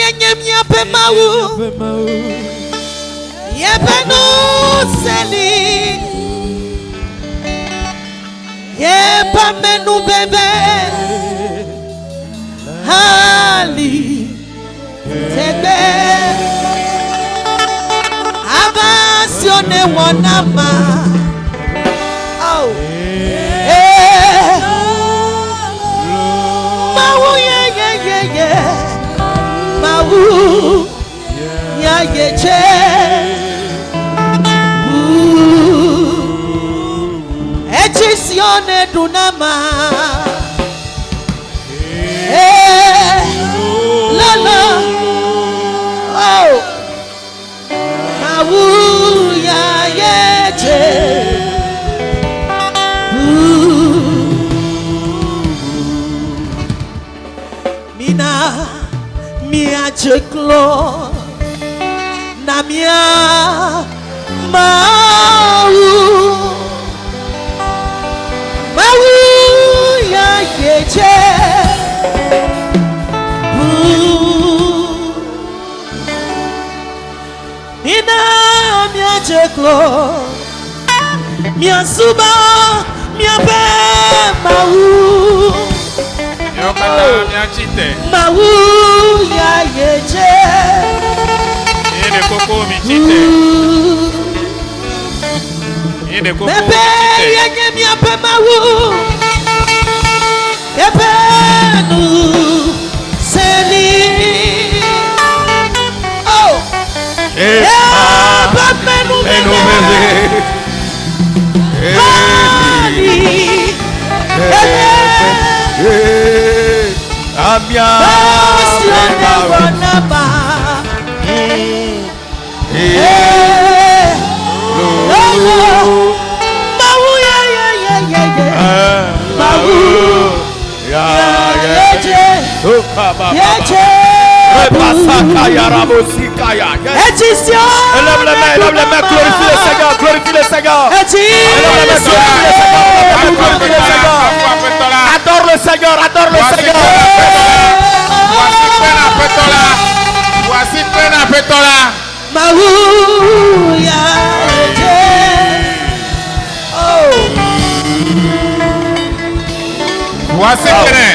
Yenya pemau. Yebenu seli. Yepamenu bebe. Hali tebe. Abasione wanama. Oh. Mau ye. Mau ya yeche. Echisione dunama. Lala. Oh. Mau ya yeche. Mina mia cheklo na mia mau ya yeche. Mina mia cheklo mia suba mia be mau. Mau ya yeche. Ine koko mi chite. Ine koko mi chite. Bebe yenye mi ape mau. Bebe nu seli. Oh. Bebe nu bebe. Amia Bonaba. Mau ya. Mau ya. Repasaka ya rabosika ya. Élève les mains, glorifie le Seigneur, glorifie le Seigneur. Adore le Seigneur, adore le Seigneur. Voici Pena Petola. Mau ya. Voici Pena.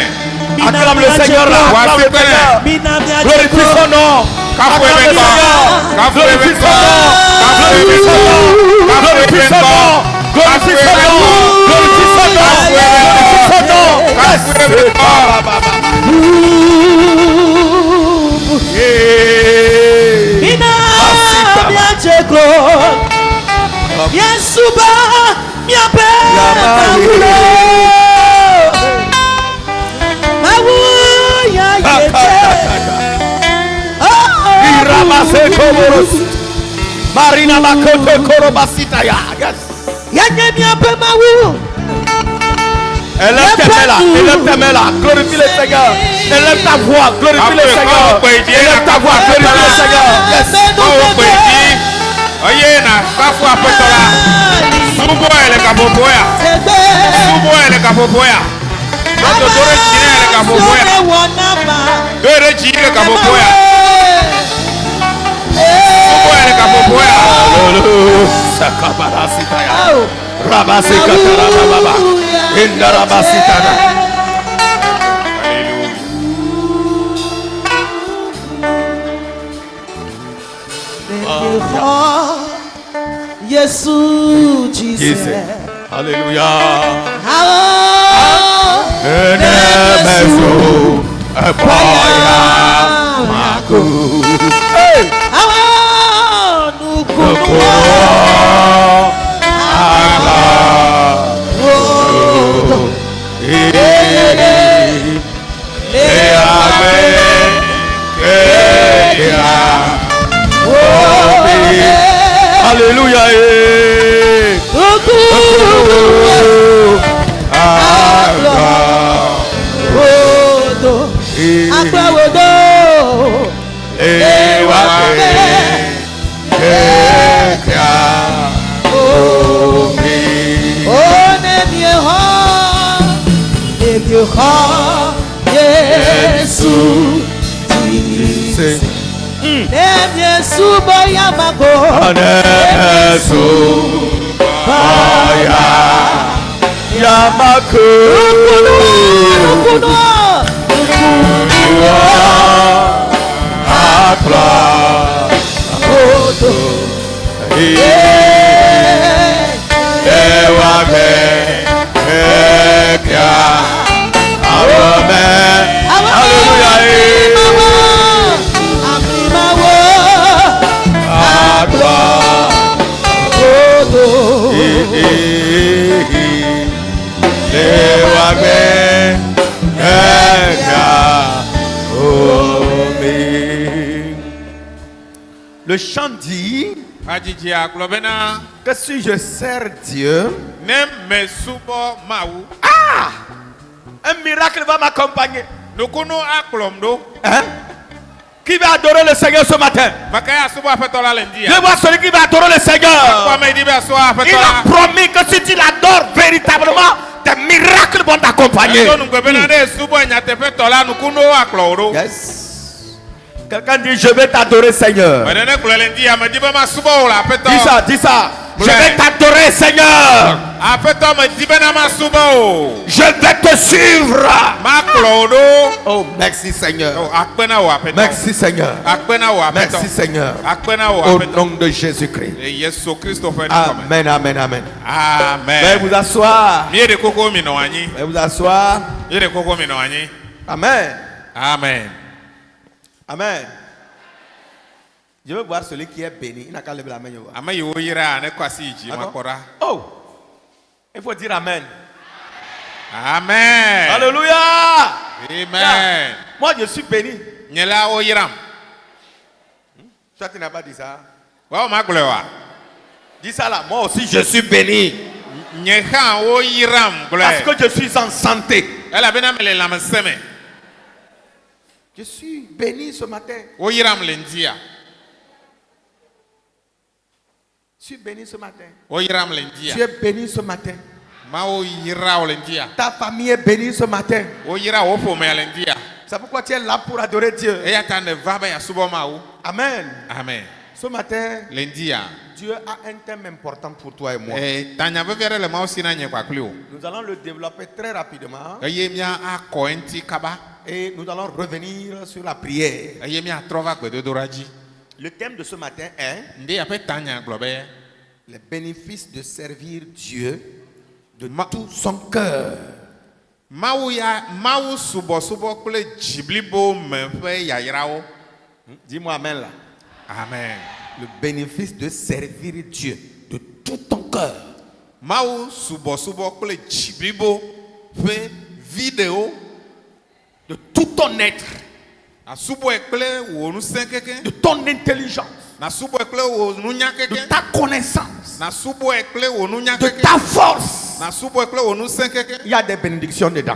Acclame le Seigneur là, acclame le Seigneur. Glorifie son nom. Acclame le Seigneur. Glorifie son nom. Glorifie son nom. Glorifie son nom. Glorifie son nom. Glorifie son nom. Glorifie son nom. Mina miacheklo Yesuba miape Mawu ya yeche Marina Makoto Korobasita ya. Yes. Yanye miape mawu. Élève tes mains là, glorifie le Seigneur. Élève ta voix, glorifie le Seigneur. Élève ta voix, glorifie le Seigneur. Yes. Oyena, kafua petola. Subo ele kapopoya. Subo ele kapopoya. Dore chine ele kapopoya. Dore chine kapopoya. Subo ele kapopoya. Sakabarasita ya. Rabasika tarababa. Indarabasita. Yesu Jesus. Hallelujah. Enemeso Eboya Maku. Hey. Hallelujah. Jesse. Emye subo yamako. Anesu. Baya. Yamako. Nukuno. Akla. Odo. Ewame. Ekya. Amen. Hallelujah. Le chant dit que si je sers Dieu, un miracle va m'accompagner. Hein? Qui va adorer le Seigneur ce matin? Je vois celui qui va adorer le Seigneur. Il a promis que si tu l'adores véritablement, des miracles vont t'accompagner. Yes. Quelqu'un dit, je vais t'adorer Seigneur. Dis ça. Je vais t'adorer Seigneur. Je vais te suivre. Oh, merci Seigneur. Merci Seigneur. Merci Seigneur. Au nom de Jésus-Christ. Amen, amen, amen. Veuillez vous asseoir. Veuillez vous asseoir. Amen. Amen. Amen. Je veux voir celui qui est béni. Il n'a qu'à lever la main. Oh, il faut dire Amen. Amen. Alléluia. Amen. Moi, je suis béni. Toi, tu n'as pas dit ça. Dis ça là. Moi aussi, je suis béni. Parce que je suis en santé. Je suis béni ce matin. Je suis béni ce matin. Tu es béni ce matin. Ta famille est bénie ce matin. C'est pourquoi tu es là pour adorer Dieu. Amen. Amen. Ce matin, Dieu a un thème important pour toi et moi. Nous allons le développer très rapidement. Et nous allons revenir sur la prière. Le thème de ce matin est les bénéfices de servir Dieu de tout son cœur. Dis-moi Amen là. Amen. Le bénéfice de servir Dieu de tout ton cœur. De tout ton être. De ton intelligence. De ta connaissance. De ta force. Il y a des bénédictions dedans.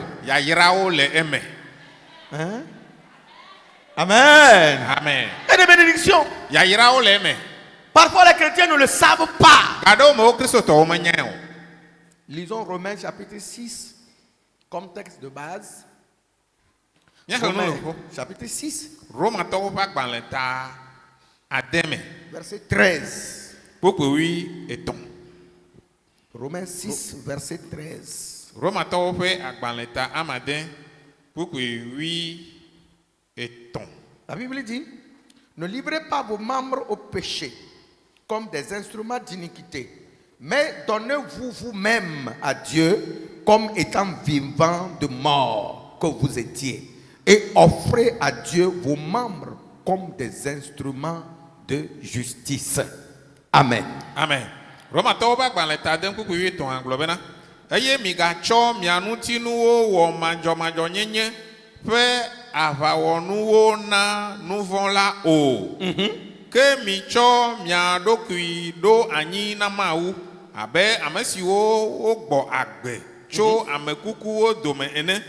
Hein? Amen. Amen. Il y a des bénédictions. Parfois les chrétiens ne le savent pas. Lisons Romains chapitre 6 comme texte de base. Romains chapitre 6 verset 13. Romains 6 verset 13. La Bible dit: ne livrez pas vos membres au péché comme des instruments d'iniquité, mais donnez-vous vous-même à Dieu comme étant vivants de mort que vous étiez, et offrez à Dieu vos membres comme des instruments de justice. Amen. Amen. Eye migatsɔ mia ŋutinuwo wɔ madzɔmadzɔnyenye ƒe aʋawɔnuwo na nuvɔ la o. Ke mitsɔ mia ɖokui ɖo anyi na Mawu abe ame siwo wogbɔ agbe tso ame kukuwo dome ene.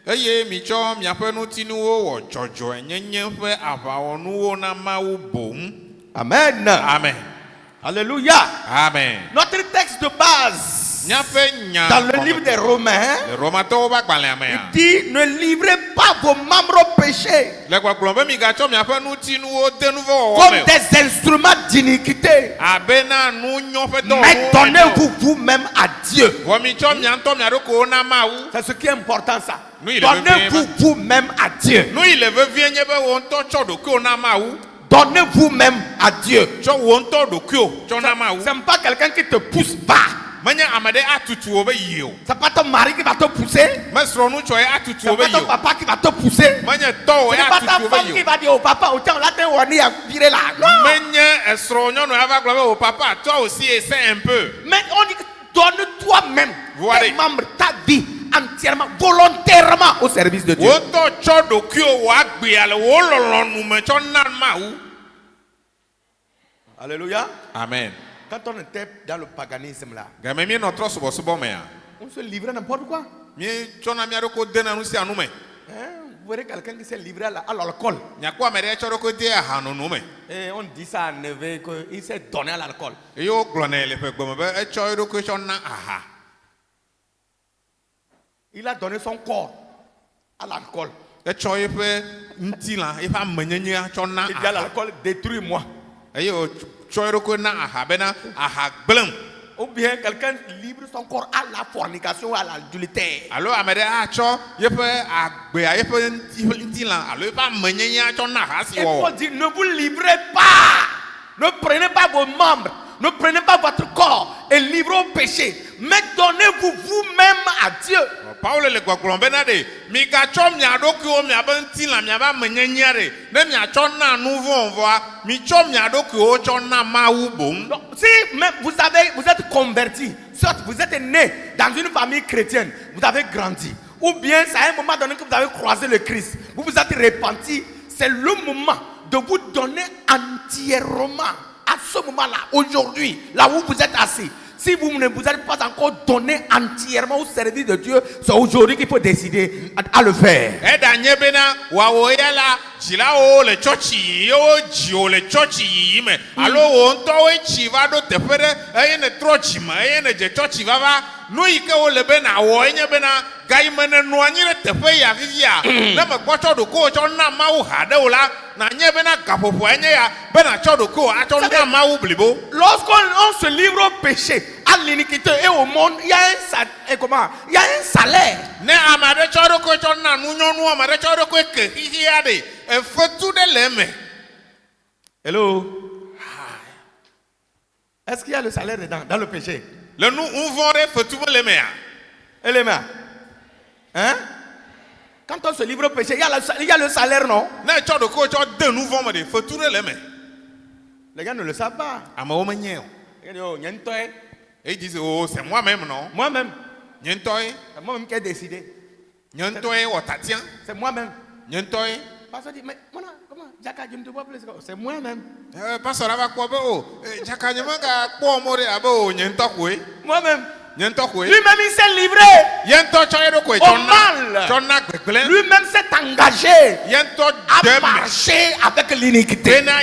Eye mitsɔ miaƒe ŋutinuwo wɔ dzɔdzɔenyenye ƒe aʋawɔnuwo na Mawu boŋ. Amen. Amen. Alléluia. Amen. Notre texte de base Dans le livre des Romains, il dit ne livrez pas vos membres au péché comme des instruments d'iniquité, mais donnez-vous vous-même à Dieu. C'est ce qui est important, ça. Donnez-vous vous-même à Dieu. Donnez-vous-même à Dieu. C'est pas quelqu'un qui te pousse pas. C'est pas ton mari qui va te pousser. C'est pas ton papa qui va te pousser. C'est pas ta femme qui va dire au papa, au temps là, on est à virer là. Non. Toi aussi essaie un peu. Mais on dit donne toi-même tes membres, ta vie entièrement, volontairement au service de Dieu. Alléluia. Amen. Quand on était dans le paganisme là, on se livrait n'importe quoi. Vous verrez quelqu'un qui s'est livré à l'alcool. Et on dit ça à Neve qu'il s'est donné à l'alcool. Il a donné son corps à l'alcool. Il dit à l'alcool, détruis-moi. Ou bien quelqu'un livre son corps à la fornication ou à l'adultère. Et Paul dit, ne vous livrez pas. Ne prenez pas vos membres. Ne prenez pas votre corps et livrez au péché. Mais donnez-vous vous-même à Dieu. Donc, si même vous êtes converti, soit vous êtes né dans une famille chrétienne, vous avez grandi, ou bien c'est à un moment donné que vous avez croisé le Christ, vous vous êtes repenti, c'est le moment de vous donner entièrement à ce moment-là, aujourd'hui, là où vous êtes assis. Si vous ne vous êtes pas encore donné entièrement au service de Dieu, c'est aujourd'hui qu'il faut décider à le faire. Lorsqu'on se livre au péché, à l'iniquité et au monde, il y a un salaire. Hello. Est-ce qu'il y a le salaire dedans, dans le péché? Et les mains. Hein? Quand on se livre au péché, il y a le salaire, non? Les gars ne le savent pas. Et ils disent, oh, c'est moi-même, non? Moi-même. C'est moi-même qui ai décidé. C'est moi-même. Pasteur dit, mais comment, Jaka, je ne te vois plus. C'est moi-même. Moi-même. Lui-même il s'est livré au mal. Lui-même s'est engagé à marcher avec l'iniquité. Même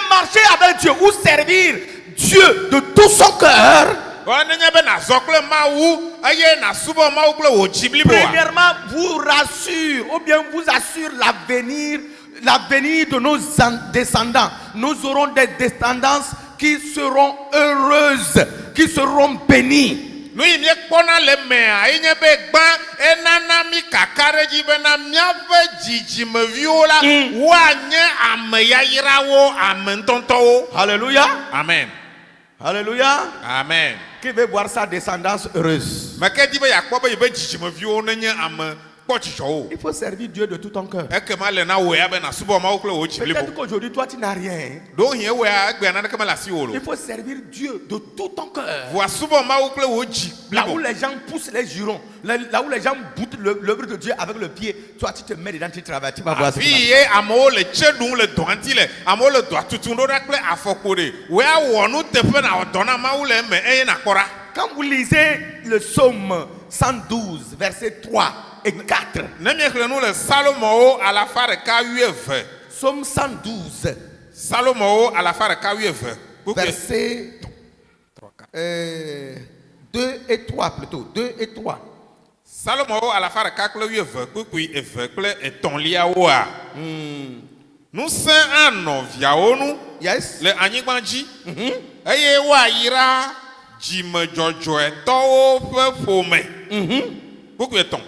marcher avec Dieu ou servir Dieu de tout son cœur. Premièrement, vous rassure ou bien vous assure l'avenir de nos descendants. Nous aurons des descendances qui seront heureuses, qui seront bénies. Alléluia. Amen. Alléluia. Amen. Qui veut voir sa descendance heureuse? Il faut servir Dieu de tout ton cœur. Peut-être qu'aujourd'hui, toi, tu n'as rien. Il faut servir Dieu de tout ton cœur. Là où les gens poussent les jurons, là où les gens boutent l'œuvre de Dieu avec le pied, toi, tu te mets dedans, tu travailles, tu vas voir ce qui va. Quand vous lisez le psaume 112, verset 3 et 4. Psaume 112. Salomo à la fin de verset 3, 4. 2 et 3 plutôt. 2 et 3. Salomo à la fin de 4 kpekpe eve kple etɔ̃liawo a. Ŋusẽ anɔ viawo nu Yes. le anyigba dzi. Eye woayra dzimedzɔdzɔetɔwo ƒe ƒome. Kpekpe etɔ̃.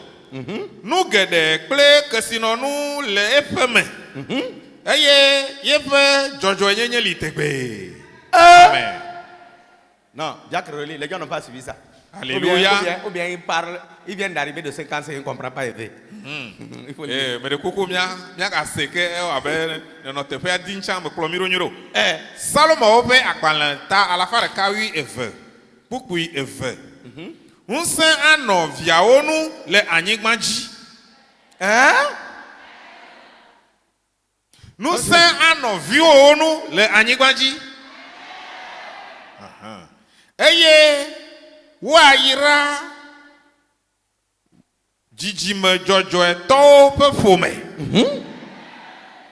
Nu geɖe kple kesinɔnu le eƒe me. Eye yeƒe dzɔdzɔenyenye li tegbee. Amen. Non, Jacques Relais, les gens n'ont pas suivi ça. Alléluia. Ou bien ils parlent, ils viennent d'arriver de 55, ils ne comprennent pas Eve. Il faut le dire. Mais de koko mia ka que abe no teƒea di ntsa me kplɔ mi ɖo nyuie ɖo. Salomo ƒe agbalẽ ta alafa ɖeka wi eve, kpukpui eve. Ŋusẽ anɔ viawo nu le anyigba dzi. Ŋusẽ anɔ viwo nu le anyigba dzi. Eye woayra dzidzime dzɔdzɔetɔwo ƒe ƒome.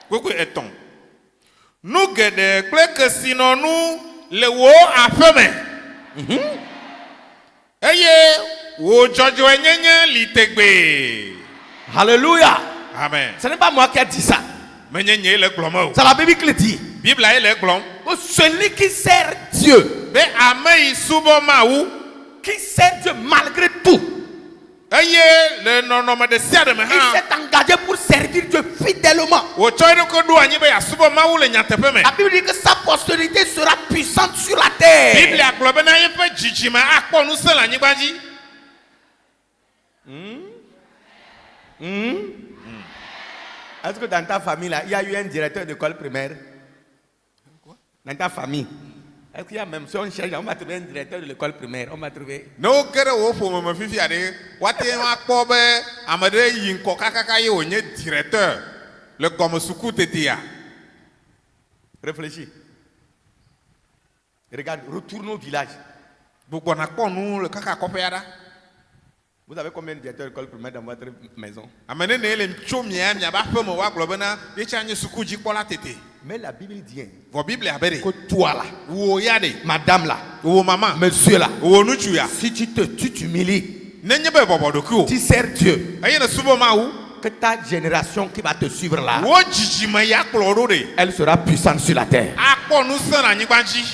Kpekpe etɔ̃. Nu geɖe kple kesinɔnu le wo aƒe me. Eye wo dzɔdzɔenyenye li tegbee. Alléluia. Amen. Ce n'est pas moi qui ai dit ça. Menye nye le gblɔm o. C'est la Bible qui le dit. Bible ye le gblɔm. Celui qui sert Dieu, Be ame yi subɔ Mawu. qui sert Dieu malgré tout, Eye le nɔnɔme ɖe sia ɖe me il hã. s'est engagé pour servir Dieu fidèlement. Wotsɔ eɖokui ɖo anyi be yasubɔ Mawu le nyateƒe me. La Bible dit que sa postérité sera puissante sur la terre. Biblia gblɔ bena yeƒe dzidzime akpɔ ŋusẽ le anyigba dzi. Est-ce que dans ta famille, là, il y a eu un directeur d'école primaire? Dans ta famille? Est-ce qu'il y a même, si on cherche, on va trouver un directeur de l'école primaire, on va trouver. Ne wo ge ɖe wo ƒome me fifi aɖe, woate ŋu akpɔ be ame ɖe yi ŋkɔ kakaka ye wònye directeur le gɔme suku tetea. Réfléchis. Regarde, retourne au village. Gbugbɔna kpɔ nu le kaka kɔƒea ɖa. Vous avez combien de directeurs d'école primaire dans votre maison? Ame ne le tso miaba ƒe me woagblɔ bena yetsa nye suku dzikpɔla tete. Mais la Bible dit Vɔ Biblia be ɖe. que toi là, Wo ya ɖe. madame là, Wo mama. monsieur là, Wo nutsu ya. si tu t'humilies, Nenye be bɔbɔ ɖokui o. tu sers Dieu, Eye ne subɔ Mawu. que ta génération qui va te suivre là, Wo dzidzime ya kplɔ ɖo ɖe. elle sera puissante sur la terre. Akpɔ ŋusẽ le anyigba dzi.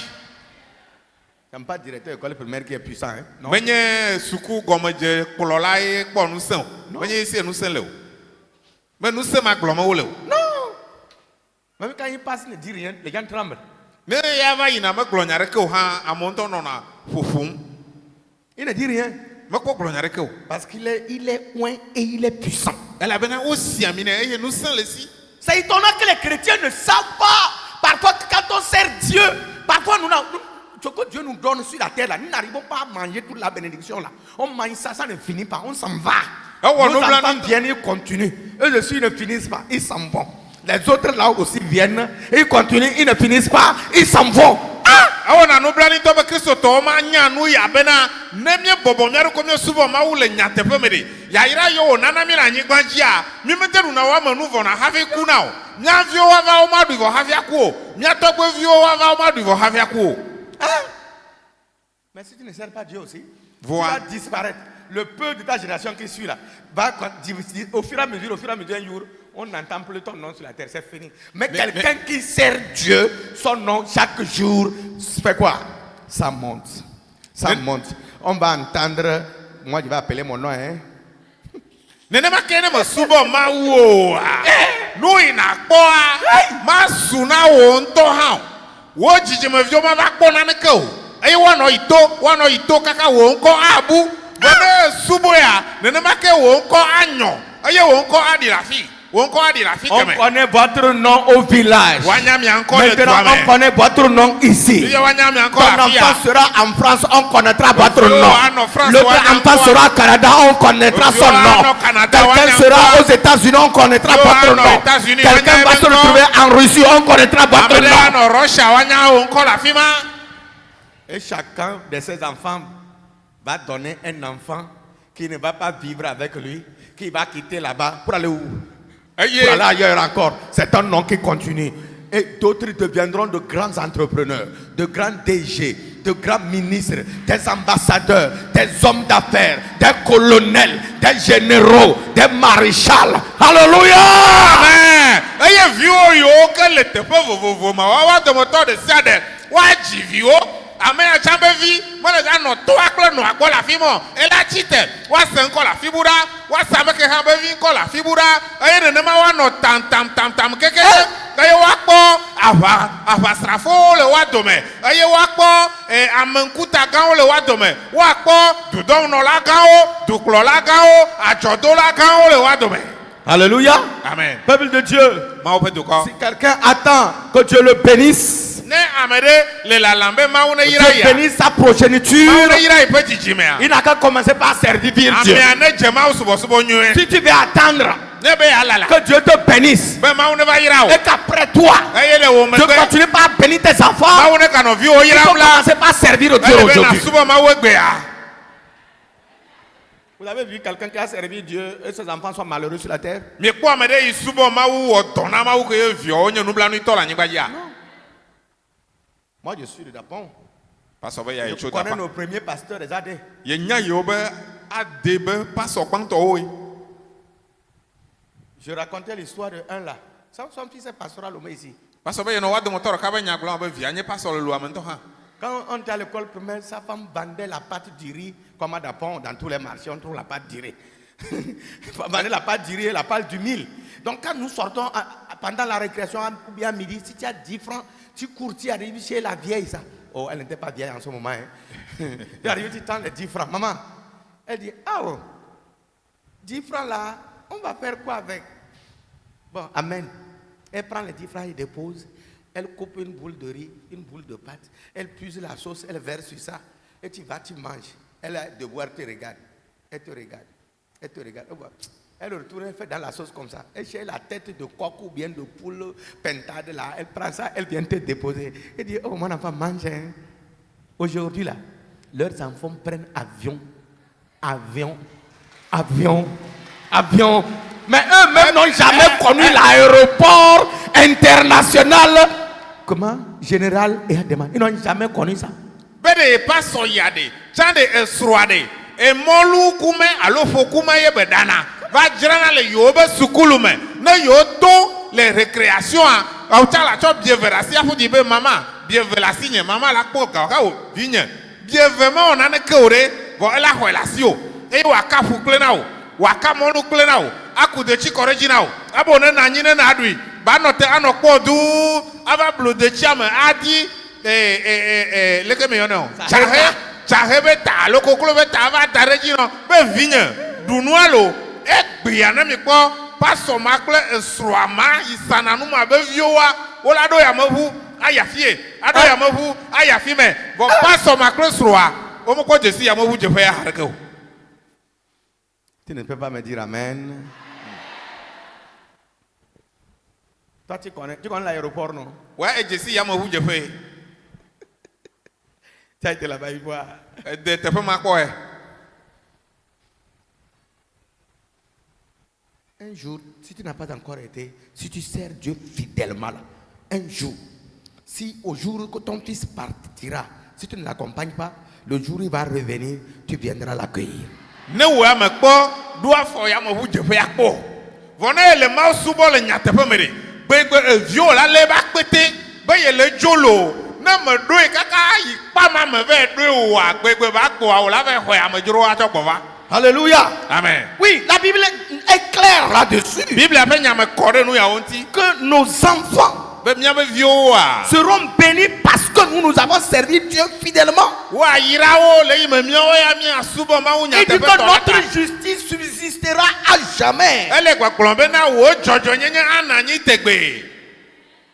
Il n'y a pas de directeur d'école primaire qui est puissant. Hein? Non. Menye suku gɔmedze kplɔla ye kpɔ ŋusẽ o. Menye esi ŋusẽ le o. Me ŋusẽ ma gblɔm wo le o. Non. Même quand il passe, il ne dit rien, les gens tremblent. Ne ya va yina megblɔ nya ɖeke o hã amewo ŋutɔ nɔna ƒoƒom. Il ne dit rien. Mekpɔ gblɔ nya ɖeke o. Parce qu'il est loin et il est puissant. Elabena wosi ami nɛ eye ŋusẽ le si. C'est étonnant que les chrétiens ne savent pas. Parfois, quand on sert Dieu, parfois ce que Dieu nous donne sur la terre, là, nous n'arrivons pas à manger toute la bénédiction. Là. On mange ça, ça ne finit pas, on s'en va. Nos enfants viennent, ils continuent. Eux aussi, ils ne finissent pas, ils s'en vont. Les autres là aussi viennent, ils continuent, ils ne finissent pas, ils s'en vont. Awɔ na nublanitɔ be kristotɔwo ma nya nu ya bena ne mie bɔbɔ mia ɖokui mie subɔ Mawu le nyateƒe me ɖe yayra yewo nana mi le anyigba dzia mi mete ɖuna wo ame nu vɔ na hafi ku na o mia viwo wava wo ma ɖui vɔ hafi aku o mia tɔgbeviwo wava wo ma ɖui vɔ hafi aku o. Mais si tu ne sers pas Dieu aussi, Voilà. tu vas disparaître. Le peu de ta génération qui suit là, va au fur et à mesure, un jour, on n'entend plus ton nom sur la terre, c'est fini. Mais quelqu'un qui sert Dieu, son nom chaque jour, fait quoi? Ça monte. Ça monte. On va entendre, moi je vais appeler mon nom, hein. Nenema ke ne me subɔ Mawu o a nu yina kpɔa ma su na wo ŋutɔ hã o wo dzidzimeviwo ma va kpɔ naneke o eye woanɔ yi to kaka wo ŋkɔ abu bɔne subɔ ya nenema ke wo ŋkɔ anyɔ eye wo ŋkɔ aɖi le afi wo ŋkɔ aɖi le afi On keme. connaît votre nom au village. Wanya mia ŋkɔ le Maintenant, dua on me. connaît votre nom ici. Iye wanya mia ŋkɔ Ton le afi enfant ya. sera en France, on connaîtra votre Oyo nom. ano France, L'autre wana enfant nkwa. sera au Canada, on connaîtra Oyo son nom. ano Canada, Quelqu'un wana sera nkwa. aux États-Unis, on connaîtra Oyo votre ano nom. États-Unis, Quelqu'un wanya va se ebe retrouver en Russie, on connaîtra votre Ame ɖe nom. anɔ Russia wanya wo ŋkɔ le afi ma. Et chacun de ses enfants va donner un enfant qui ne va pas vivre avec lui, qui va quitter là-bas pour aller où? Pour aller Eye ailleurs encore. C'est un nom qui continue. Et d'autres deviendront de grands entrepreneurs, de grands DG, de grands ministres, des ambassadeurs, des hommes d'affaires, des colonels, des généraux, des maréchals. Alléluia. Amen. Eye viwo yo ke le teƒe vovovo ma wa dometɔ de sia de wa dzi viwo. Ame ya tsa be vi mele za nɔ toa kple nɔa gbɔ le afi mɔ. Ela tsi te wa se ŋkɔ le afi bu ɖa. Wa se ame ke hã be vi ŋkɔ le afi bu ɖa. Eye nenema wa nɔ tam keke. Eye wa kpɔ aʋasrafowo le wa dome. Eye wa kpɔ ame ŋkuta gãwo le wa dome. Wa kpɔ dudɔnɔla gãwo, dukplɔla gãwo, adzɔdola gãwo le wa dome. Alléluia. Amen. Peuple de Dieu. Si quelqu'un attend que Dieu le bénisse, Dieu bénisse sa progéniture, il n'a qu'à commencer par servir Dieu. Si tu veux attendre que Dieu te bénisse et qu'après toi tu continues par bénir tes enfants, il faut commencer par servir Dieu aujourd'hui. Vous avez vu quelqu'un qui a servi Dieu et ses enfants sont malheureux sur la terre? Non. Moi je suis de Dapon. Je connais nos premiers pasteurs des AD. Je racontais l'histoire de un là. Son fils est pastoral au ici. Quand on était à l'école primaire, sa femme vendait la pâte du riz comme à Dapon, dans tous les marchés, on trouve la pâte du riz. On vendait la pâte du riz et la pâte du mil. Donc quand nous sortons pendant la récréation ou bien à midi, si tu as 10 francs, tu cours, tu arrives chez la vieille, ça. Oh, elle n'était pas vieille en ce moment. Hein. Tu arrives, tu tends les 10 francs. Maman, elle dit, ah oh, 10 francs là, on va faire quoi avec? Bon, amen. Elle prend les 10 francs et dépose. Elle coupe une boule de riz, une boule de pâte. Elle puise la sauce, elle verse sur ça. Et tu vas, tu manges. Elle est debout, elle te regarde. Elle te regarde. Elle te regarde. Elle retourne, elle fait dans la sauce comme ça. Elle cherche la tête de coq ou bien de poule pentade là. Elle prend ça, elle vient te déposer. Elle dit, oh mon enfant, mange. Hein. Aujourd'hui là, leurs enfants prennent avion. Mais eux-mêmes n'ont jamais connu l'aéroport international. Comment? Général et Adema. Ils n'ont jamais connu ça. Bede pas soyade, chande esroade, e molu kume alo fokuma ye bedana. Va drana le yobe sukulume. Ne yoto les récréations. Au tala chop bienverasi afu dibe mama. Bienverasi nye mama la poka o vigne. Bienvement on ane keore go ela hoelasio. E waka fuklenao, waka monu klenao. Aku de chi korejinao. Abo ne na nyine na adui. Ba note anokpo du ava blu de chiame adi leke me yono. Chahe beta loko klo beta va darejino be vigne dunualo egbe na mi po paso makle esroama isananu ma be viowa ola do ya mahu ayafie ado ya mahu ayafime bo paso makle sroa o mo ko jesi ya mahu jefe ya hareke o. Tu ne peux pas me dire amen. Toi, tu connais l'aéroport, non? Ouais, et Jessie, y'a mon de fait. Tu as été là-bas une fois. Tu peux m'accorder. Un jour, si tu n'as pas encore été, si tu sers Dieu fidèlement, là, un jour, si au jour que ton fils partira, si tu ne l'accompagnes pas, le jour où il va revenir, tu viendras l'accueillir. Ne oué me quoi doit faire y'a mon de fait à quoi? Venez le mal souvent le nyate peu mere. Viol la leba pété, baye le jolo. Ne me doit kaka y pas ma me ve do wa gbegbe ba ko wa la ve ho ya me juro a choko va. Alléluia. Amen. Oui, la Bible est claire là-dessus. Bible a fait nyame kore nous ya onti que nos enfants seront bénis parce que nous avons servi Dieu fidèlement. Il dit que notre justice subsistera à jamais.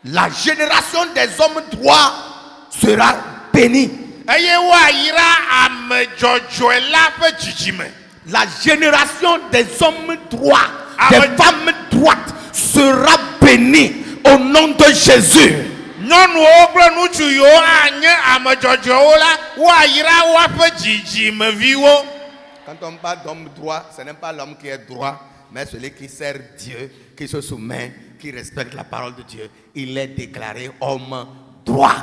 La génération des hommes droits sera bénie. La génération des hommes droits, des femmes droites sera bénie. Au nom de Jésus. Quand on parle d'homme droit, ce n'est pas l'homme qui est droit, mais celui qui sert Dieu, qui se soumet, qui respecte la parole de Dieu. Il est déclaré homme droit.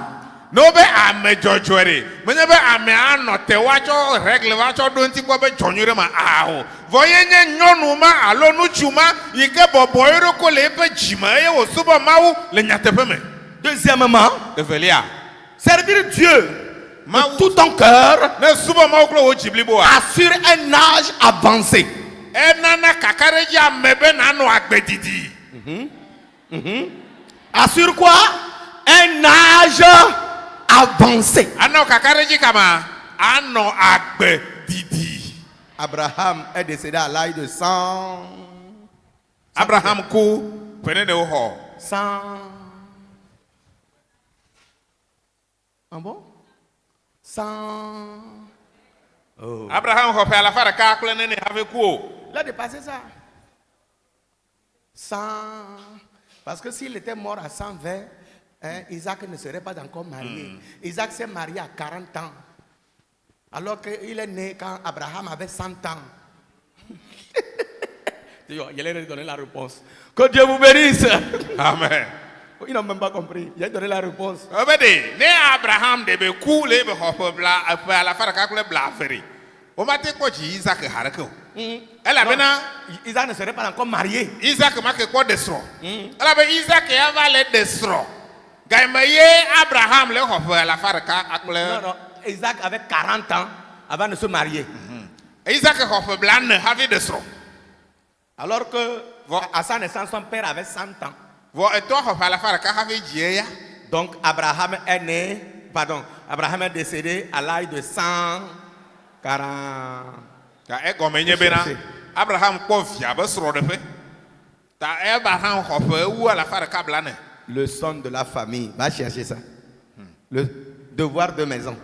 No be ame jojore. Menye be ame anote wacho regle wacho donti kwa be jonyure ma aho. Voyenye nyonu ma alo nuchuma yike boboyro ko lepe jima ye wo subo mawu le nyatepe me. Deuxièmement, Evelia. servir Dieu de tout ton cœur Ne subo mawu klo wo jiblibo a. assure un âge avancé. Enana kakareji amebe na no agbedidi. Assure quoi? Un âge avancé. Ano kakareji kama ano agbedidi. Abraham est décédé à l'âge de 100. Abraham ku pene de ho. 100. Ah bon? 100. Oh. Abraham ho pe ala fara ka kle ne have ku. Il a dépassé ça. 100. Parce que s'il était mort à 120, hein, Isaac ne serait pas encore marié. Isaac s'est marié à 40 ans. Alors qu'il est né quand Abraham avait 100 ans. Il allait donner la réponse. Que Dieu vous bénisse. Amen. Il n'a même pas compris. Il a donné la réponse. Obede, ne Abraham de be ku le be ho bla pe ala fara ka kle bla feri. O ma te ko ji Isaac harako. Ela bena Isaac ne serait pas encore marié. Isaac ma ke ko desro. Ela be Isaac ya va le desro. Gaimeye Abraham le ho pe ala fara ka akle. Non, non. Isaac avait 40 ans avant de se marier. Isaac ho pe bla ne have desro. Alors que à sa naissance, son père avait 100 ans. Vo eto ho pe ala fara ka have jie ya. Donc Abraham est né, pardon, Abraham est décédé à l'âge de 140. Ka e go menye bena Abraham ko via be sro de pe. Ta Abraham ho pe wu ala fara ka bla ne. Le son de la famille. Va chercher ça. Le devoir de maison.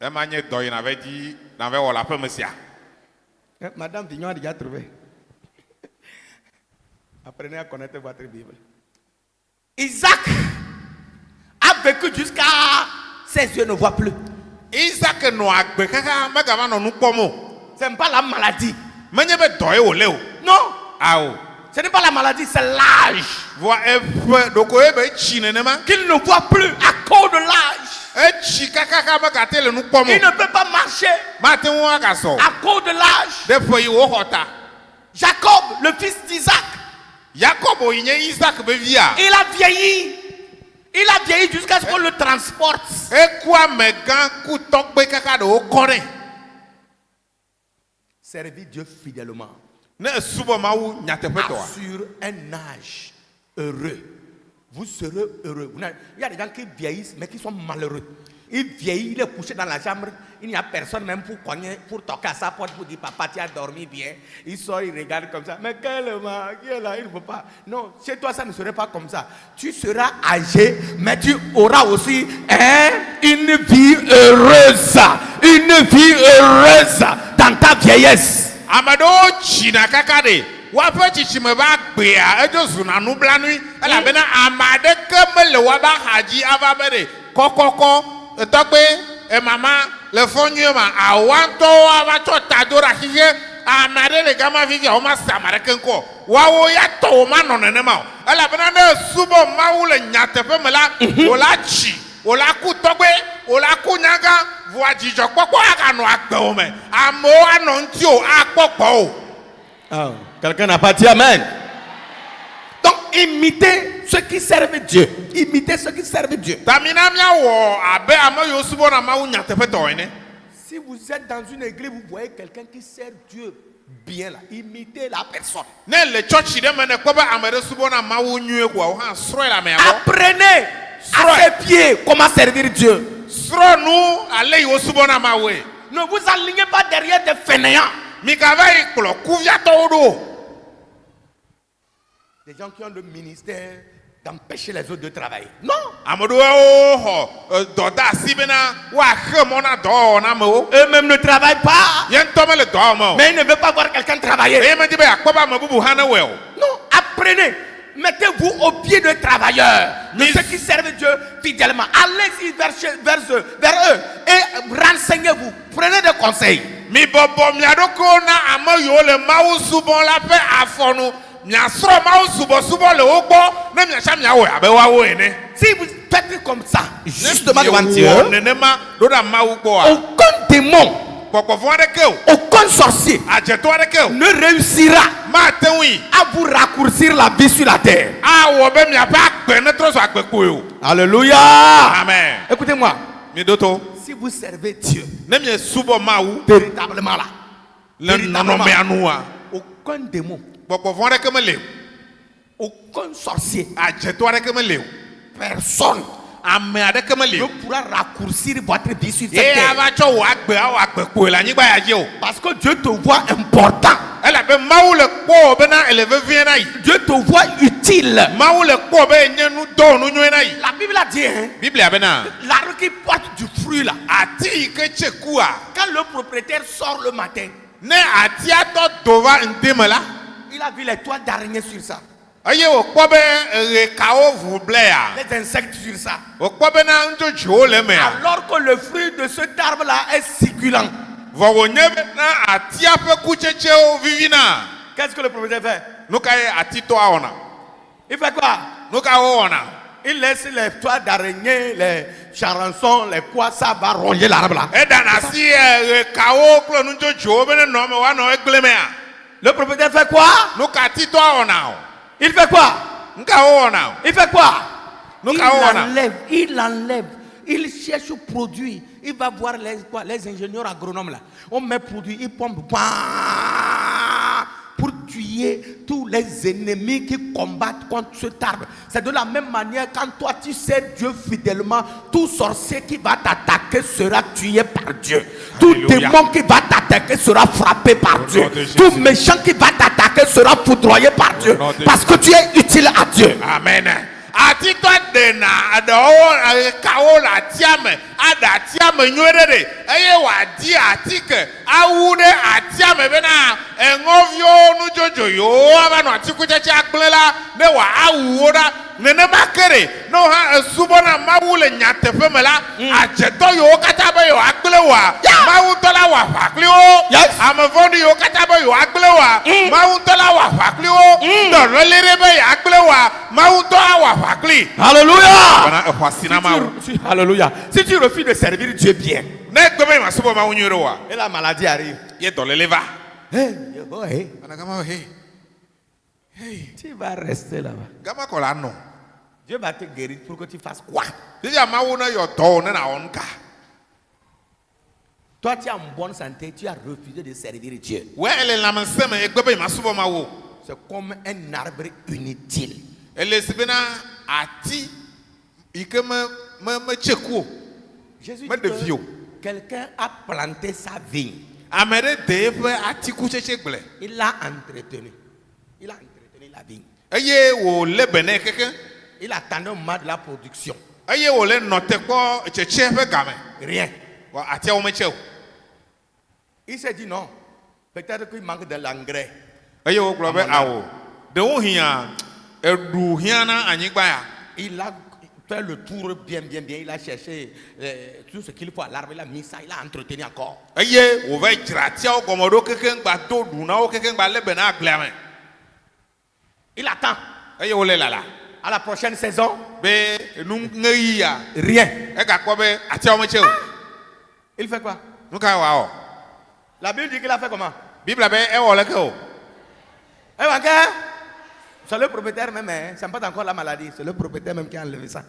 E manye do yin avait dit dans ve la pe mesia. Madame Vignon a déjà trouvé. Apprenez à connaître votre Bible. Isaac a vécu jusqu'à ses yeux ne voient plus. Isaac no agbe kaka magava no nu pomo. Ce n'est pas la maladie. Menye be do e o le o. Non. Ao. Ce n'est pas la maladie, c'est l'âge. Vo e doko e be chi ne ma. Qu'il ne voit plus à cause de l'âge. E chi kaka ka ba ka tele nu pomo. Il ne peut pas marcher Ma te won aga so. à cause de l'âge. De fo yi wo hota. Jacob, le fils d'Isaac, Jacob o yin Isaac be via. il a vieilli. Il a vieilli jusqu'à ce qu'on le transporte. E kwa megan ku tokpe kaka de o kore. Servir Dieu fidèlement Ne subo ma wu nyatepe to. assure un âge heureux. Vous serez heureux. Il y a des gens qui vieillissent mais qui sont malheureux. Il vieillit, il est couché dans la chambre. Il n'y a personne même pour cogner, pour toquer à sa porte, pour dire papa, tu as dormi bien. Il sort, il regarde comme ça. Mais quel qui est là? Il ne peut pas. Non, chez toi, ça ne serait pas comme ça. Tu seras âgé, mais tu auras aussi une vie heureuse. Une vie heureuse dans ta vieillesse. Amado china kaka de. Wa pe chichi me ba gbe a ejo zuna nu blanui. Ela bena amade ke me le wa ba haji ava be de. Kokoko tokpe e mama le fonyu ma awanto ava cho tadora hige amade le gama vivi o ma samare kenko. Wa wo ya to ma no nene ma. Ela bena ne subo ma wu le nyatepe me la o la chi. O la ku tokpe, o la ku nyaga, voa jijo popo aga no agbe o me. Amo anon ti o akpopo o. Oh, quelqu'un n'a pas dit amen. Donc, imitez ceux qui servent Dieu. Imitez ceux qui servent Dieu. Tamina mia wo abe amo yo subo na ma wu nyatepe to ene. Si vous êtes dans une église, vous voyez quelqu'un qui sert Dieu bien là. Imitez la personne. Ne le church de mene ko ba amere subo na ma wu nyu egwa o ha sro la me abo. Apprenez à ses pieds comment servir Dieu. Sro nu ale yo subo na ma we. Ne vous alignez pas derrière des fainéants. Mi ka va iklo kuvia to do. Des gens qui ont le ministère d'empêcher les autres de travailler. Non. Amodo o ho do da sibena wa khemona do na mo. Eux-mêmes ne travaillent pas. Yen to me le do mo. Mais ils ne veulent pas voir quelqu'un travailler. E me dibe akpoba mabubu hana we o. Non, apprenez. Mettez-vous au pied de travailleurs, de ceux qui servent Dieu fidèlement. Allez-y vers eux et renseignez-vous. Prenez des conseils. Mi bobo mi adoko na amo yo le mawu subon la pe afonu mia sro ma subo le wo gbo na mia sha mia wo abe wa wo ene. Si vous faites comme ça, justement devant Dieu, nenema do da ma wo gbo a. aucun démon, aucun sorcier ne réussira à vous raccourcir la vie sur la terre. Alléluia. Amen. Écoutez-moi. Si vous servez Dieu véritablement là, aucun démon, aucun sorcier, personne ne pourra raccourcir votre vie sur cette terre. Parce que Dieu te voit important. Dieu te voit utile. La Bible a dit, l'arbre qui porte du fruit là, quand le propriétaire sort le matin, il a vu les toiles d'araignée sur ça, les insectes sur ça. Alors que le fruit de cet arbre là est succulent. Qu'est-ce que le propriétaire fait? Il fait quoi? Il laisse les toiles d'araignée, les charançons, les quoi, ça va ronger l'arbre là. Le propriétaire fait quoi? Il fait quoi? Il fait quoi? Il enlève. Il cherche produit. Il va voir les ingénieurs agronomes là. On met produit, il pompe pour tuer tous les ennemis qui combattent contre cet arbre. C'est de la même manière quand toi tu sers Dieu fidèlement, tout sorcier qui va t'attaquer sera tué par Dieu. Tout démon qui va t'attaquer sera frappé par Dieu. Tout méchant qui va t'attaquer sera foudroyé par Dieu. Parce que tu es utile à Dieu. Amen. Ati to dena adawo kaola tiame ada tiame nyorere eye wa di atike awude atiame bena engovio nu jojo yo aba no atikucheche akplela ne wa awuoda nene makere no ha subona mawule nyatefe mela ajeto yo katabe yo akplewa mawutola wa faklio amevondi yo katabe yo akplewa mawutola wa faklio dorolere ya akplewa mawutola wa fakli. Alléluia. Alléluia. Si tu refuses de servir Dieu bien, et la maladie arrive, tu vas rester là-bas. Dieu va te guérir pour que tu fasses quoi? Toi, tu es en bonne santé, tu as refusé de servir Dieu. C'est comme un arbre inutile. Jésus dit que quelqu'un a planté sa vigne. Il l'a entretenu. Il a entretenu la vigne. Il attendait au moment de la production. Rien. Il s'est dit non. Peut-être qu'il manque de l'engrais. Il a fait le tour bien. Il a cherché tout ce qu'il faut à l'arbre. Il a mis ça. Il a entretenu encore. Il attend. À la prochaine saison, rien. Il fait quoi? La Bible dit qu'il a fait comment? C'est le propriétaire même, hein? C'est pas encore la maladie, c'est le propriétaire même qui a enlevé ça.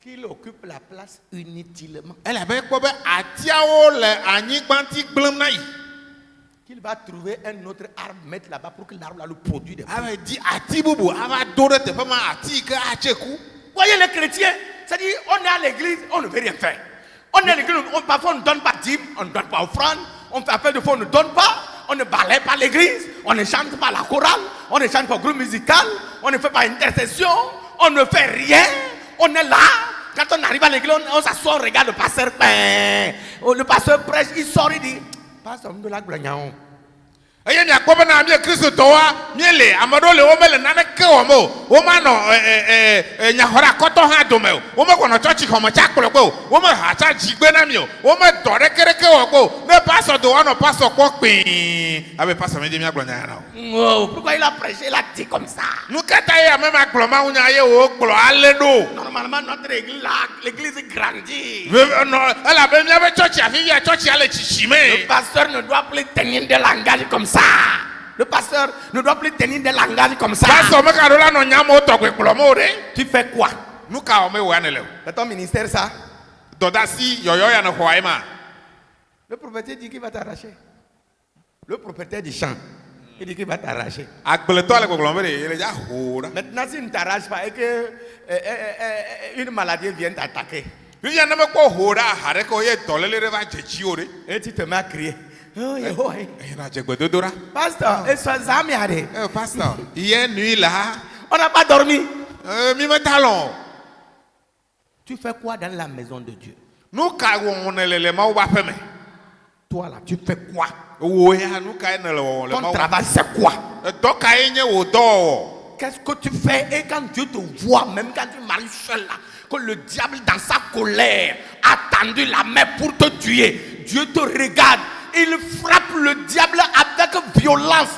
Qu'il occupe la place inutilement. Qu'il va trouver un autre arbre, mettre là-bas pour que l'arbre le produit des fruits. Voyez les chrétiens, c'est-à-dire on est à l'église, on ne veut rien faire. On est à l'église, parfois on ne donne pas dîme, on ne donne pas offrande, on fait appel de fois, on ne donne pas, on ne balaye pas l'église, on ne chante pas la chorale, on ne chante pas le groupe musical, on ne fait pas intercession, on ne fait rien, on est là. Quand on arrive à l'église, on s'assoit, on regarde le pasteur. Le pasteur prêche, il sort, il dit, pasteur, de la glagnon. eye mi akpɔ be na mi kristo tɔwa mi le ame ɖewo le wo me le nane ke wɔm o wo ma nɔ nyaxɔɖe akɔtɔ hã dome o wo me gbɔnɔ tsɔtsi xɔme tsa kplɔ kpe o wo me ha tsa dzigbe na mi o wo me dɔ ɖeke wɔ kpe o ne pastor do wɔnɔ pastor kpɔ kpii abe pastor mi di mi agblɔ nya na o. Oh, pourquoi il a prêché, il a dit comme ça? Nu kata ye ame ma gblɔ ma ŋunya ye wo gblɔ ale ɖo. Normalement, notre église, l'église grandit. Elabe miabe tsɔtsi afi via tsɔtsi ale tsitsi Le me. pasteur ne doit plus tenir des langages comme ça. Le pasteur ne doit plus tenir des langages comme ça. Pastor me ka ɖo la nɔ nyamo tɔgbe kplɔ me o ɖe. Tu fais quoi? Nu ka wɔ me wɔ ane le o. C'est ton ministère ça? Dɔdasi yɔyɔ ya ne xɔa ye ma. Le propriétaire dit qu'il va t'arracher. Le propriétaire du champ, il dit qu'il va t'arracher. Agbletɔ le gbɔgblɔ be de yele dza ho ɖa. Maintenant, s'il ne t'arrache pas et que une maladie vient t'attaquer, Vivia ne me kpɔ ho ɖa aha ɖeke o ye dɔléle ɖe va dze tsi o ɖe. et tu te mets à crier. Oh, Yehowa. Eyina dze gbedodo ɖa. Pasteur, et sois zamiade. Pastor iye nui la. On n'a pas dormi. Mi me ta lɔ. Tu fais quoi dans la maison de Dieu? Nu ka wɔwɔ ne le mawu ƒe aƒe me. Toi là, tu fais quoi? Wo ya nu ka ye ne le wɔwɔ le Ton mawu. travail, c'est quoi? Dɔ ka ye nye wo dɔwɔwɔ. Qu'est-ce que tu fais? Et quand Dieu te voit, même quand tu marches seul là, que le diable dans sa colère a tendu la main pour te tuer, Dieu te regarde, il frappe le diable avec violence.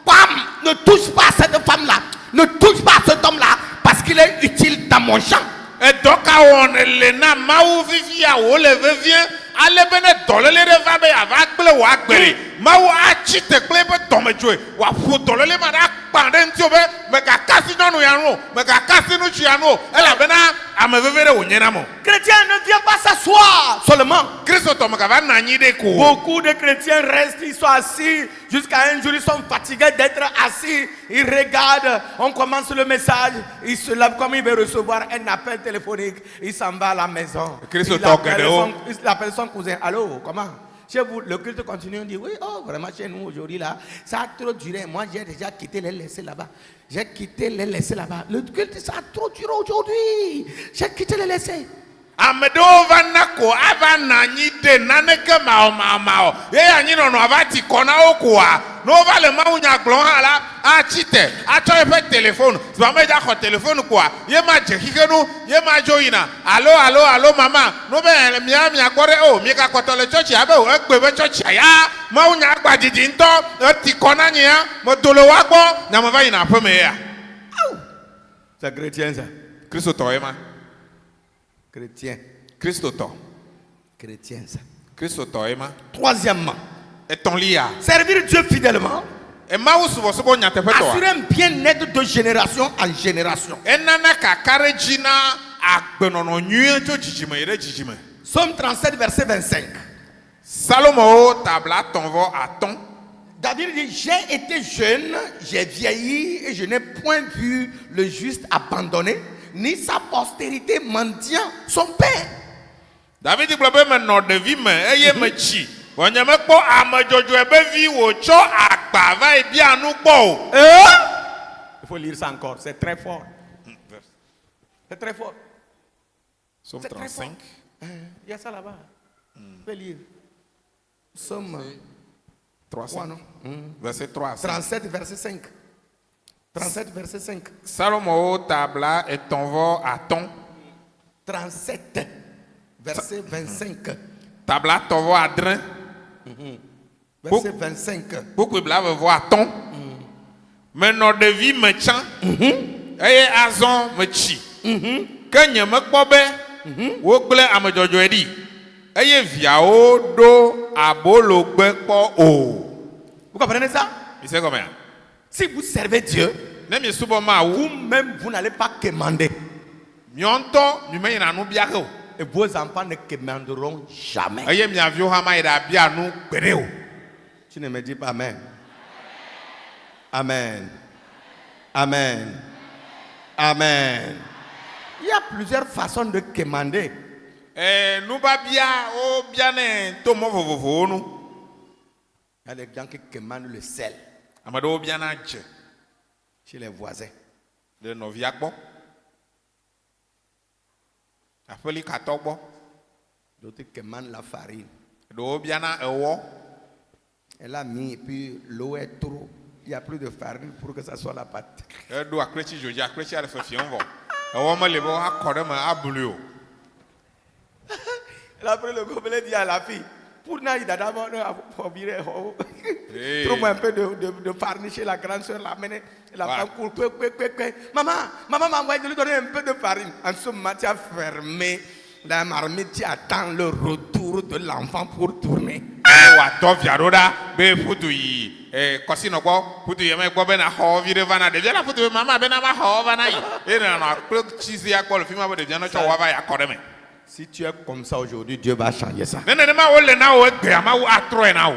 Bam! Ne touche pas à cette femme-là, ne touche pas à cet homme-là, parce qu'il est utile dans mon champ. Dɔ ka wɔ ne le na mawu vivia wo le vevie ale be ne dɔléle ɖe va be ava gble wò agbeli mawu atsi te kple eƒe dɔmedzoe wòaƒo dɔléle ma ɖe akpa ɖe ŋuti o be megakasi nyɔnu ya nu o megakasi ŋutsu ya nu o elabena ame veve ɖe wònye nam o. Chrétien, ne viens pas s'asseoir seulement. Kristotɔ megava nɔ anyi ɖe ko. Beaucoup de chrétiens restent, ils sont assis, jusqu'à un jour ils sont fatigués d'être assis, ils regardent, on commence le message, ils se lèvent comme il veut recevoir un appel téléphonique, il s'en va à la maison. Il appelle son cousin, allô, comment? Chez vous, le culte continue, on dit, oui, oh, vraiment, chez nous, aujourd'hui, là, ça a trop duré. Moi, j'ai déjà quitté les laissés là-bas. J'ai quitté les laissés là-bas. Le culte, ça a trop duré aujourd'hui. J'ai quitté les laissés. Ame ɖewo va na ko ava na anyi de naneke mawɔ ye anyi nɔnɔ ava ti kɔ na wo koa ne wova le mawu nya gblɔm hã la atsi te atsɔ eƒe telefone zɔa me dza xɔ telefone koa ye ma dze xixe nu ye ma dzo yina alo mama no be mia gbɔ ɖe o mi gakpɔtɔ le tsɔtsi abe o egbe be tsɔtsia ya mawu nya gba didi ŋutɔ eti kɔ na nye ya medo le wa gbɔ nyame va yina aƒe me ya. C'est chrétien ça. Kristotɔ ye ma. Chrétien. Kristotɔ. Chrétien ça. Kristotɔ ye ma. Troisièmement, Etɔ̃lia. servir Dieu fidèlement. Mawu subɔsubɔ nyateƒetɔa. Assurer un bien-être de génération en génération. Enana kaka ɖe dzi na agbenɔnɔ nyuie tso dzidzime yi ɖe dzidzime. Psaume 37, verset 25. Salomowo tabla tɔ̃vɔ atɔ̃. David dit, j'ai été jeune, j'ai vieilli et je n'ai point vu le juste abandonné, ni sa postérité mendiant son père. David gblɔ be menɔ ɖevi me eye metsi. Wònye mekpɔ ame dzɔdzɔe be vi wòtsɔ agba va yi bia nu gbɔ o. Il faut lire ça encore, c'est très fort. C'est très fort. Psaume C'est très 35. Il y a ça là-bas. Tu peux lire. Psaume 300. non? Verset 3. 37, verset 5. 37, verset 5. Salomowo tabla etɔ̃vɔ atɔ̃. 37, verset 25. Tabla tɔ̃vɔ adre. Verset 25. Kpukpui blavevɔ atɔ̃. Menɔ ɖevi me tsã. Eye azɔ metsi. Ke nye mekpɔ be wogblẽ ame dzɔdzɔe ɖi. Eye viawo ɖo abologbe kpɔ o. Vous comprenez ça? Tu sais combien? Si vous servez Dieu, Ne mi subɔ Mawu. vous-même, vous n'allez pas quémander. Miɔntɔ mi menyina nu bia ke o. Et vos enfants ne quémanderont jamais. Eye mia viwo hã ma yi ɖe abia nu gbeɖe o. Tu ne me dis pas Amen. Amen. Amen. Amen. Il y a plusieurs façons de quémander. Nubabia o biane to mɔ vovovowo nu. Il y a des gens qui quémandent le sel Ame ɖewo biana dze chez les voisins. ɖe nɔvia gbɔ. Aƒelikatɔ gbɔ. D'autres quémandent la farine. Ɖewo biana ewɔ. Elle a mis, et puis l'eau est trop. Il n'y a plus de farine pour que ça soit la pâte. Do akrechi joji akrechi ale fe fion vo. Ewo ma le bo akore ma abulu o. Elle a pris le gobelet, dit à la fille, pour n'aller d'abord, trouve un peu de farine chez la grande soeur, la mener, la femme court, maman m'a envoyé de lui donner un peu de farine. En ce moment, tu as fermé la marmite, tu attends le retour de l'enfant pour tourner. Wa to viaroda be futu yi kosi no gbo futu ye me gbo be na ho vire vana de la futu mama be na ma ho vana yi e na no aklo chizi ya ko le fi ma bo de no cho wa va ya kore me. Si tu es comme ça aujourd'hui, Dieu va changer ça.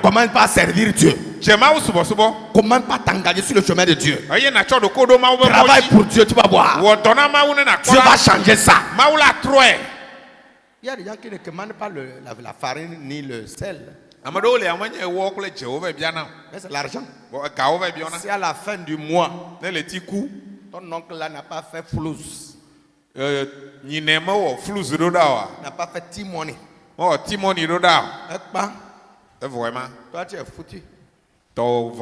Commence pas à servir Dieu. Commence pas à t'engager sur le chemin de Dieu. Travaille pour Dieu, tu vas voir. Dieu va changer ça. Il y a des gens qui ne commandent pas la farine ni le sel. Mais c'est l'argent. Si à la fin du mois, ton oncle là n'a pas fait flous. N'a pas fait timoni. Oh, timoni roda. Vraiment. Toi, tu es foutu. Oh,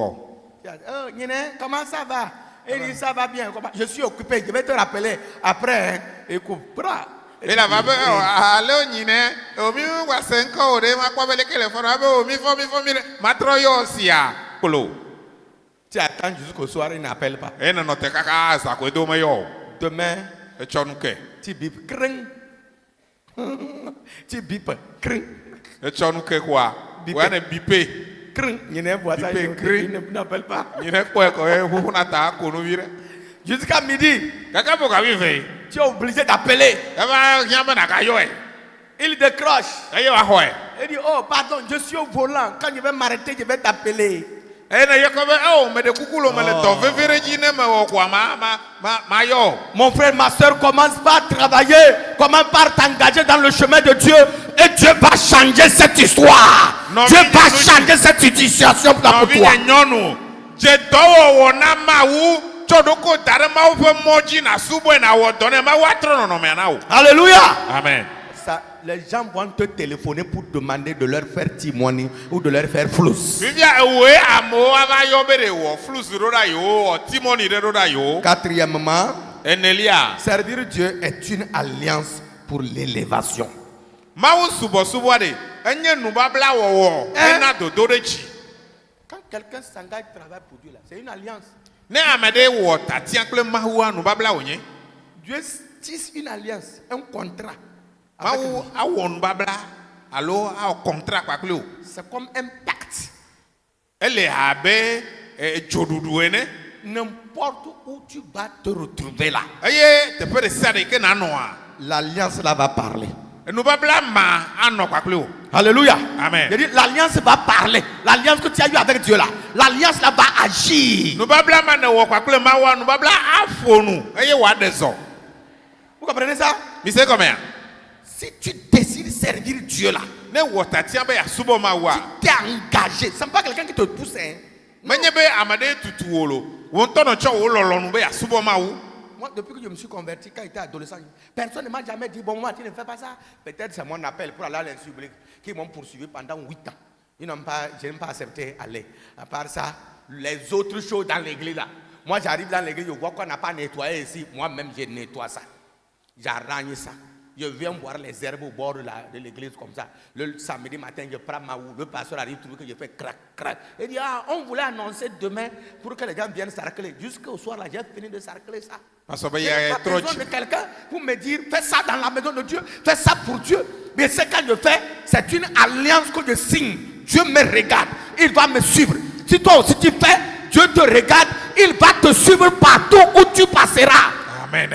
comment ça va? Il dit ça va bien. Je suis occupé. Je vais te rappeler après. Écoute, et la vabe, allô, Nine, omi wa senko ode ma kwa bele kele fona be omi fo matroyo sia kolo. Tu attends jusqu'au soir, il n'appelle pas. Et non te kaka sa ko do me yo. Demain, Chonuke. Tu bip cring. Tu bip cring. Chonuke quoi? Ouais, ne bipé. Cring. Il n'appelle pas. Il n'est pas quoi, ta konovire. Jusqu'à midi. Kaka pour fait. Tu es obligé d'appeler. Il décroche. Il dit, oh pardon, je suis au volant. Quand je vais m'arrêter, je vais t'appeler. Mon frère, ma soeur, commence pas à travailler, commence pas à t'engager dans le chemin de Dieu et Dieu va changer cette histoire. Dieu va changer cette situation pour toi. Alléluia. Amen. Ça, les gens vont te téléphoner pour demander de leur faire témoigner ou de leur faire flous. Quatrièmement, servir Dieu est une alliance pour l'élévation. Quand quelqu'un s'engage à travailler pour Dieu, c'est une alliance. Dieu tisse une alliance, un contrat. C'est comme un pacte. N'importe où tu vas te retrouver là, l'alliance là va parler. Alléluia. Amen. L'alliance va parler. L'alliance que tu as eue avec Dieu là, l'alliance là va agir. Vous comprenez ça? Si tu décides de servir Dieu là, tu t'es engagé. Ce n'est pas quelqu'un qui te pousse. Hein? Moi, depuis que je me suis converti, quand j'étais adolescent, personne ne m'a jamais dit, bon, moi, tu ne fais pas ça. Peut-être c'est mon appel pour aller à l'institut biblique qui m'ont poursuivi pendant 8 ans. Je n'ai pas accepté aller. À part ça, les autres choses dans l'église là. Moi, j'arrive dans l'église, je vois qu'on n'a pas nettoyé ici. Moi-même, je nettoie ça. J'arrange ça. Je viens voir les herbes au bord de l'église comme ça. Le samedi matin, je prends ma houe. Le pasteur arrive, trouve que je fais crac, crac. Il dit, ah, on voulait annoncer demain pour que les gens viennent sarcler. Jusqu'au soir, là, j'ai fini de sarcler ça. Je n'ai pas besoin de quelqu'un pour me dire, fais ça dans la maison de Dieu, fais ça pour Dieu. Mais ce que je fais, c'est une alliance que je signe. Dieu me regarde, il va me suivre. Si toi aussi tu fais, Dieu te regarde, il va te suivre partout où tu passeras. Amen.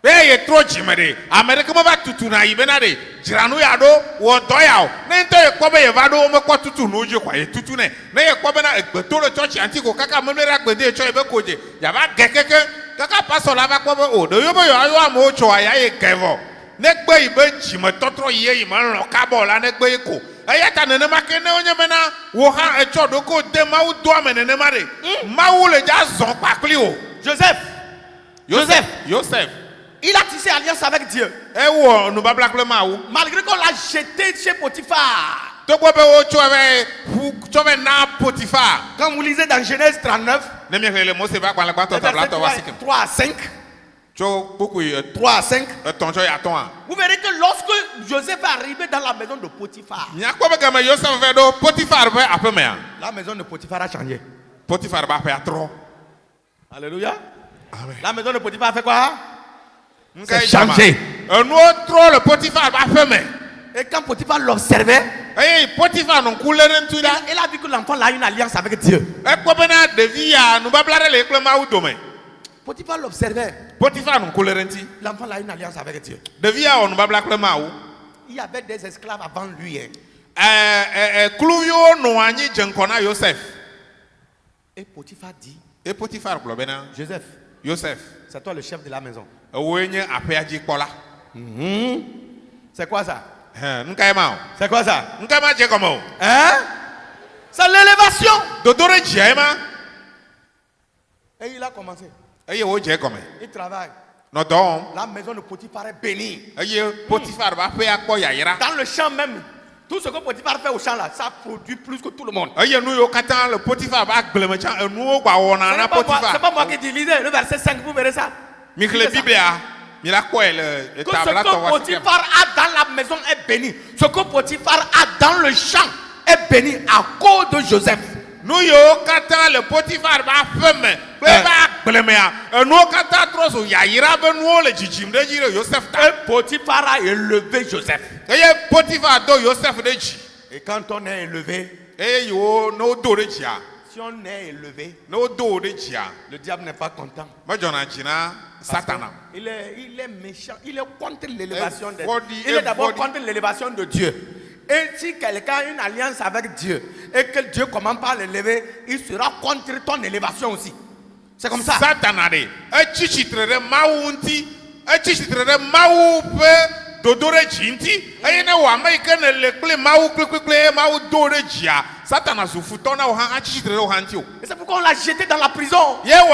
Hey, trop chimere. America va tutuna ibenade. Jiranu yado wo doyao. Nento e kobe ye vado o me kwa tutu nojo kwa e tutune. Na ye kobe na egbeto le church antiko kaka memera gbede cho ebe koje. Ya ba gekeke kaka pastor la ba kobe o do yobo yo ayo amo cho aya e kevo. Negbe ibe chime totro ye ime nlo kabo la negbe iko. Ayata nene makene onye mena wo ha e cho doko de ma u do amenene mare. Ma u le ja zon pakli o. Joseph. Il a tissé alliance avec Dieu. Malgré qu'on l'a jeté chez Potiphar. Quand vous lisez dans Genèse 39, verset 3 à 5, 3 à 5, vous verrez que lorsque Joseph est arrivé dans la maison de Potiphar, la maison de Potiphar a changé. Alléluia. Amen. La maison de Potiphar a fait quoi? C'est changé. Et quand Potiphar l'observait, il a vu que l'enfant a une alliance avec Dieu. Potiphar l'observait. L'enfant a une alliance avec Dieu. Il y avait des esclaves avant lui. Et Potiphar dit, Joseph, c'est toi le chef de la maison. C'est quoi ça? C'est quoi ça? Hein? C'est l'élévation. Et il a commencé. Il travaille. La maison de Potiphar est bénie. Dans le champ même, tout ce que Potiphar fait au champ là, ça produit plus que tout le monde. C'est pas moi qui dis, lisez le verset 5, vous verrez ça. Que ce que Potiphar a dans la maison est béni. Ce que Potiphar a dans le champ est béni à cause de Joseph. Et Potiphar a élevé Joseph. Et quand on est élevé, si on est élevé, le diable n'est pas content. Il est méchant, il est contre l'élévation de Dieu. Il est d'abord contre l'élévation de Dieu. Et si quelqu'un a une alliance avec Dieu et que Dieu commence par l'élever, il sera contre ton élévation aussi. C'est comme ça. Et c'est pourquoi on l'a jeté dans la prison. Dans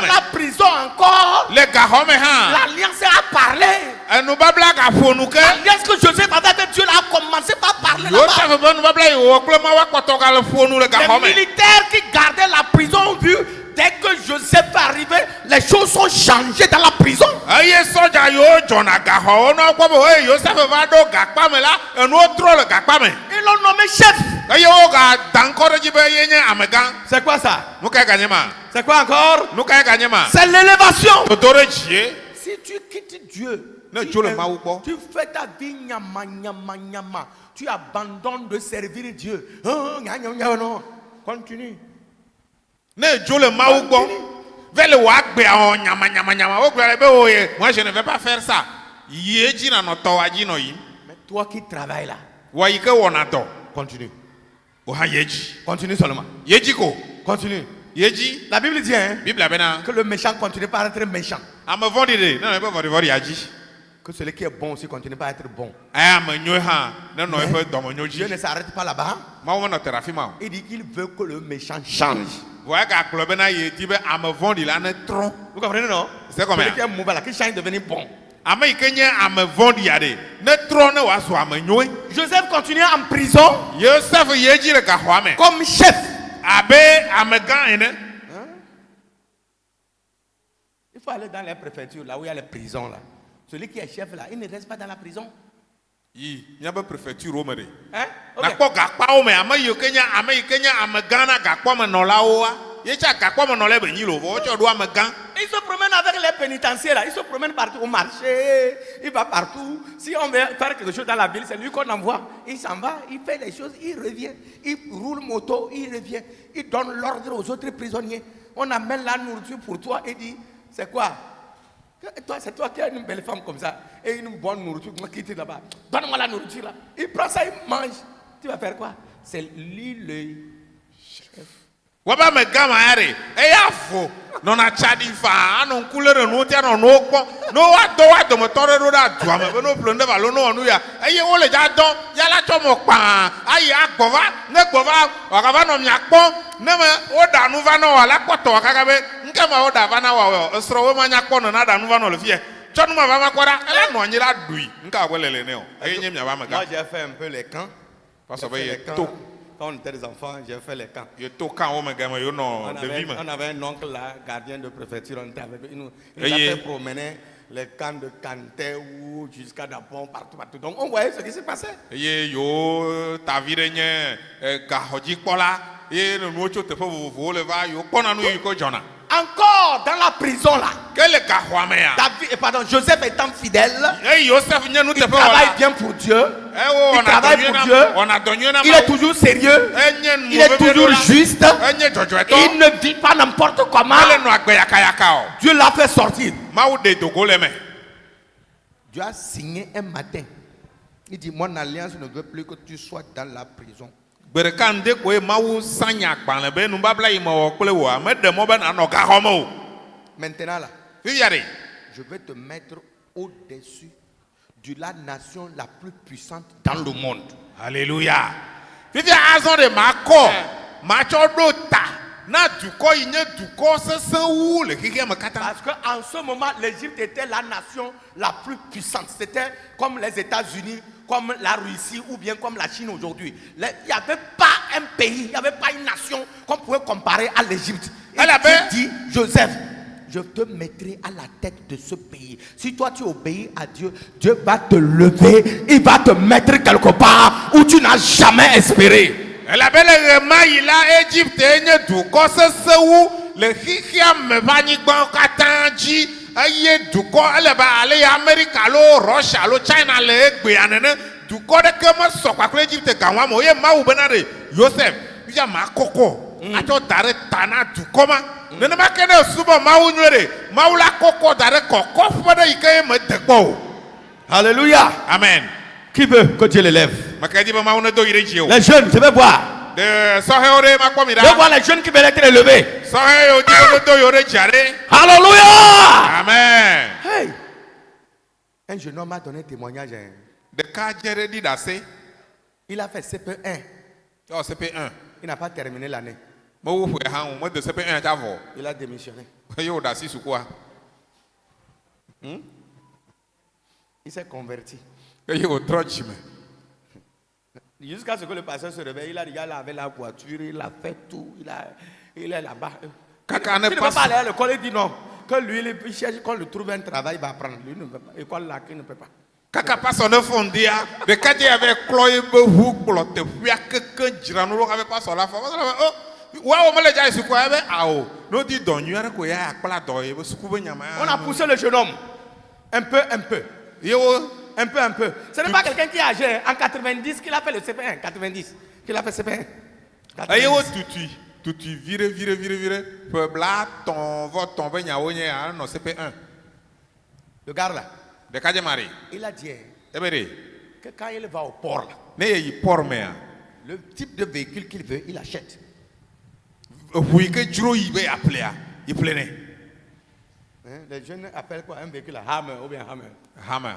la prison encore, l'alliance a parlé. L'alliance que Joseph avait avec Dieu a commencé par parler là-bas. Les militaires qui gardaient la prison ont vu, dès que Joseph est arrivé, les choses sont changées dans la prison. Ils l'ont nommé chef. C'est quoi ça? C'est quoi encore? C'est l'élévation. Si tu quittes Dieu, tu fais ta vie nyama, nyama, nyama, tu abandonnes de servir Dieu. Non, continue. Moi je ne vais pas faire ça. Mais toi qui travailles là, continue. Continue seulement. Continue. La Bible dit que le méchant continue par être méchant. Que celui qui est bon aussi continue par être bon. Dieu ne s'arrête pas là-bas. Il dit qu'il veut que le méchant change. Vous comprenez, non? C'est comme celui qui est mauvais là, qui change de devenir bon. Joseph continue en prison comme chef. Il faut aller dans les préfectures, là où il y a les prisons là. Celui qui est chef là, il ne reste pas dans la prison. Il y a une préfecture au Méré. Hein? Okay. Il se promène avec les pénitentiaires là. Il se promène partout au marché. Il va partout. Si on veut faire quelque chose dans la ville, c'est lui qu'on envoie. Il s'en va, il fait les choses, il revient. Il roule moto, il revient. Il donne l'ordre aux autres prisonniers. On amène la nourriture pour toi et dit, c'est quoi? Toi, c'est toi qui as une belle femme comme ça et une bonne nourriture. Quitte là-bas. Donne-moi la nourriture là. Il prend ça, il mange. Tu vas faire quoi? C'est lui le chef. Non a chadi fa non couleur no tia no no ko no wa do mo tore ro da du ame no plonde ba lo no nu ya eye wo le ja don ya la cho mo pa ayi agbova ne gbova wa ka ba no mi akpon ne me o da nu va no wa la poto wa ka be nke ma o da va na wa o sro wo ma nya kpon no na da nu va no le fie Moi j'ai fait un peu les camps. J'ai fait les camps. Quand on était des enfants, j'ai fait les camps. On avait un oncle là, gardien de préfecture, on était avec lui. Il nous a fait promener les camps de Kanté ou jusqu'à Dapon, partout. Donc on voyait ce qui se passait. Encore dans la prison là. Joseph étant fidèle, il travaille bien pour Dieu. Il travaille pour Dieu. Il est toujours sérieux. Il est toujours juste. Il ne dit pas n'importe comment. Dieu l'a fait sortir. Dieu a signé un matin. Il dit, mon alliance ne veut plus que tu sois dans la prison. Maintenant là, je vais te mettre au-dessus de la nation la plus puissante dans le monde. Alléluia. Parce qu'en ce moment, l'Égypte était la nation la plus puissante. C'était comme les États-Unis, comme la Russie ou bien comme la Chine aujourd'hui. Il n'y avait pas un pays, il n'y avait pas une nation qu'on pouvait comparer à l'Égypte. Et Dieu dit, Joseph, je te mettrai à la tête de ce pays. Si toi tu obéis à Dieu, Dieu va te lever, il va te mettre quelque part où tu n'as jamais espéré. Elle avait le remaille là, Égypte, du le Hikia me va ni bon katanji, aye du ko, elle va aller Amérique, Russia, China, le Guyane, du ko de que moi sokwa que l'Égypte gawa moye ma ou benare, Joseph, il y a ma coco, ato dare tana du comment, ne ne ma kene suba ma ou nyere, ma ou la coco dare coco, fada ikaye me dekbo. Alléluia. Amen. Qui veut que Dieu l'élève? Les jeunes, je vais voir. Je vois les jeunes qui veulent être élevés. Alléluia. Amen. Hey. Un jeune homme m'a donné un témoignage. Il a fait CP1. Oh, CP1. Il n'a pas terminé l'année. Il a démissionné. Il s'est converti. Jusqu'à ce que le pasteur se réveille, il a regardé avec la voiture, il a fait tout, il est là-bas. Il ne peut pas aller à l'école, il dit non. Que lui, il cherche, quand il trouve un travail, il va apprendre. Lui ne peut pas. École là, il ne peut pas. Kaka passe en fondia, de kadi avec Chloé Behu, plotte, puis à quelqu'un girano avec pas sur la femme. Oh, on me l'a dit, c'est quoi? Ah, oh, nous dit donc, il y a quoi? Il y a pas d'oeil, on a poussé le jeune homme. Un peu. Un peu. Ce n'est pas quelqu'un qui est âgé. En 90, qu'il a fait le CP1. 90, qu'il a fait CP1. Aïe, tout vire. Peubla, ton vote, ton bain, non, CP1. Le gars là. De Kadjamari. Il a dit que quand il va au port là, le type de véhicule qu'il veut, il achète. Oui, que Dro il veut appeler, il prenait. Les jeunes appellent quoi un véhicule à Hammer ou bien Hammer? Hammer.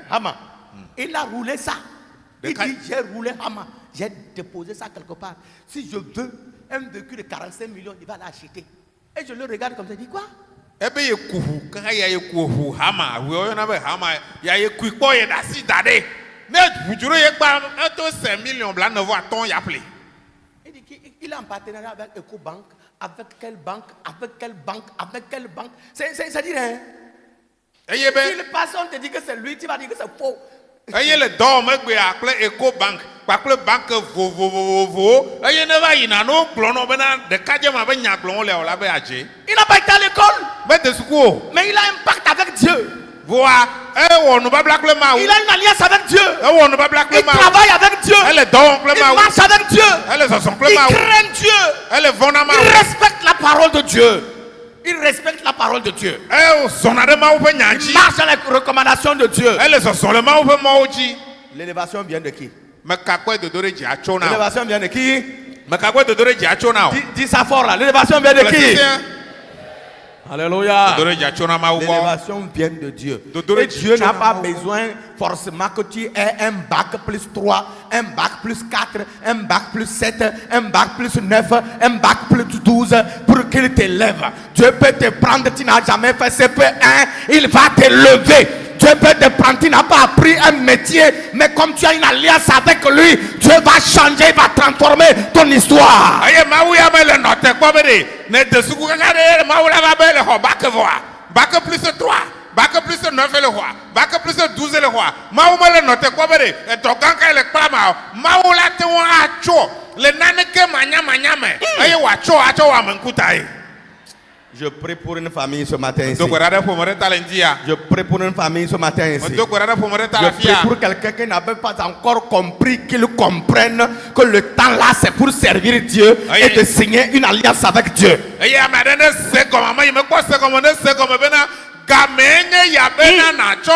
Hammer. Il a roulé ça. Il dit, j'ai roulé Hammer. J'ai déposé ça quelque part. Si je veux un véhicule de 45 millions, il va l'acheter. Et je le regarde comme ça, il dit quoi? Eh bien, il y a un Hammer. Oui, on a un Hammer. Il y a un quick boy d'assis d'année. Mais vous direz, il y a 5 millions blancs, ne voit ton y appeler. Il dit qu'il est en partenariat avec EcoBank. Avec quelle banque? Avec quelle banque? C'est-à-dire, hein? Il passe, on te dit que c'est lui, tu vas dire que c'est faux. Ayez le dôme, appelé EcoBank, appelé banque vovo. Ayez ne va y n'a non, clono bena de Kadjama bena clono le ola beaje. Il n'a pas été à l'école. Mais il a un pacte avec Dieu. Voilà, on ne va pas black le maou. Il a une alliance avec Dieu. On ne va black le maou. Il travaille avec Dieu. Elle est donc le maou. Il marche avec Dieu. Elle est son il craint Dieu. Elle est vonama. Il respecte la parole de Dieu. Il respecte la parole de Dieu. Il marche dans les recommandations de Dieu. L'élévation vient de qui? L'élévation vient de qui? Dis ça fort là. L'élévation vient de qui? Alléluia. Dodore jachona ma ubo. L'élévation vient de Dieu. Dodore Et Dieu n'a pas jachona ma ubo. besoin forcément que tu aies un bac plus 3, un bac plus 4, un bac plus 7, un bac plus 9, un bac plus 12 pour qu'il t'élève. Dieu peut te prendre, tu n'as jamais fait CP1, il va te lever. Dieu peut te prendre, tu n'as pas appris un métier, mais comme tu as une alliance avec lui, Dieu va changer, il va transformer ton histoire. Aye mawuya mele note kwabere ne desuku kakade mawula va bele ho bac voa. Bac plus 3, bac plus 9 le roi, bac plus 12 le roi. Mawuma le note kwabere e to kanka le klama mawula te won acho le naneke manya me. Aye wa acho wa menkuta e. Je prie pour une famille ce matin ici. Do gorada pour me talentia. Je prie pour une famille ce matin ici. Do gorada pour me Je talafia. prie pour quelqu'un qui n'avait pas encore compris, qu'il comprenne que le temps là c'est pour servir Dieu et de signer une alliance avec Dieu. Aye amadene se comme mama me ko se comme ne se comme bena gamenye ya bena nacho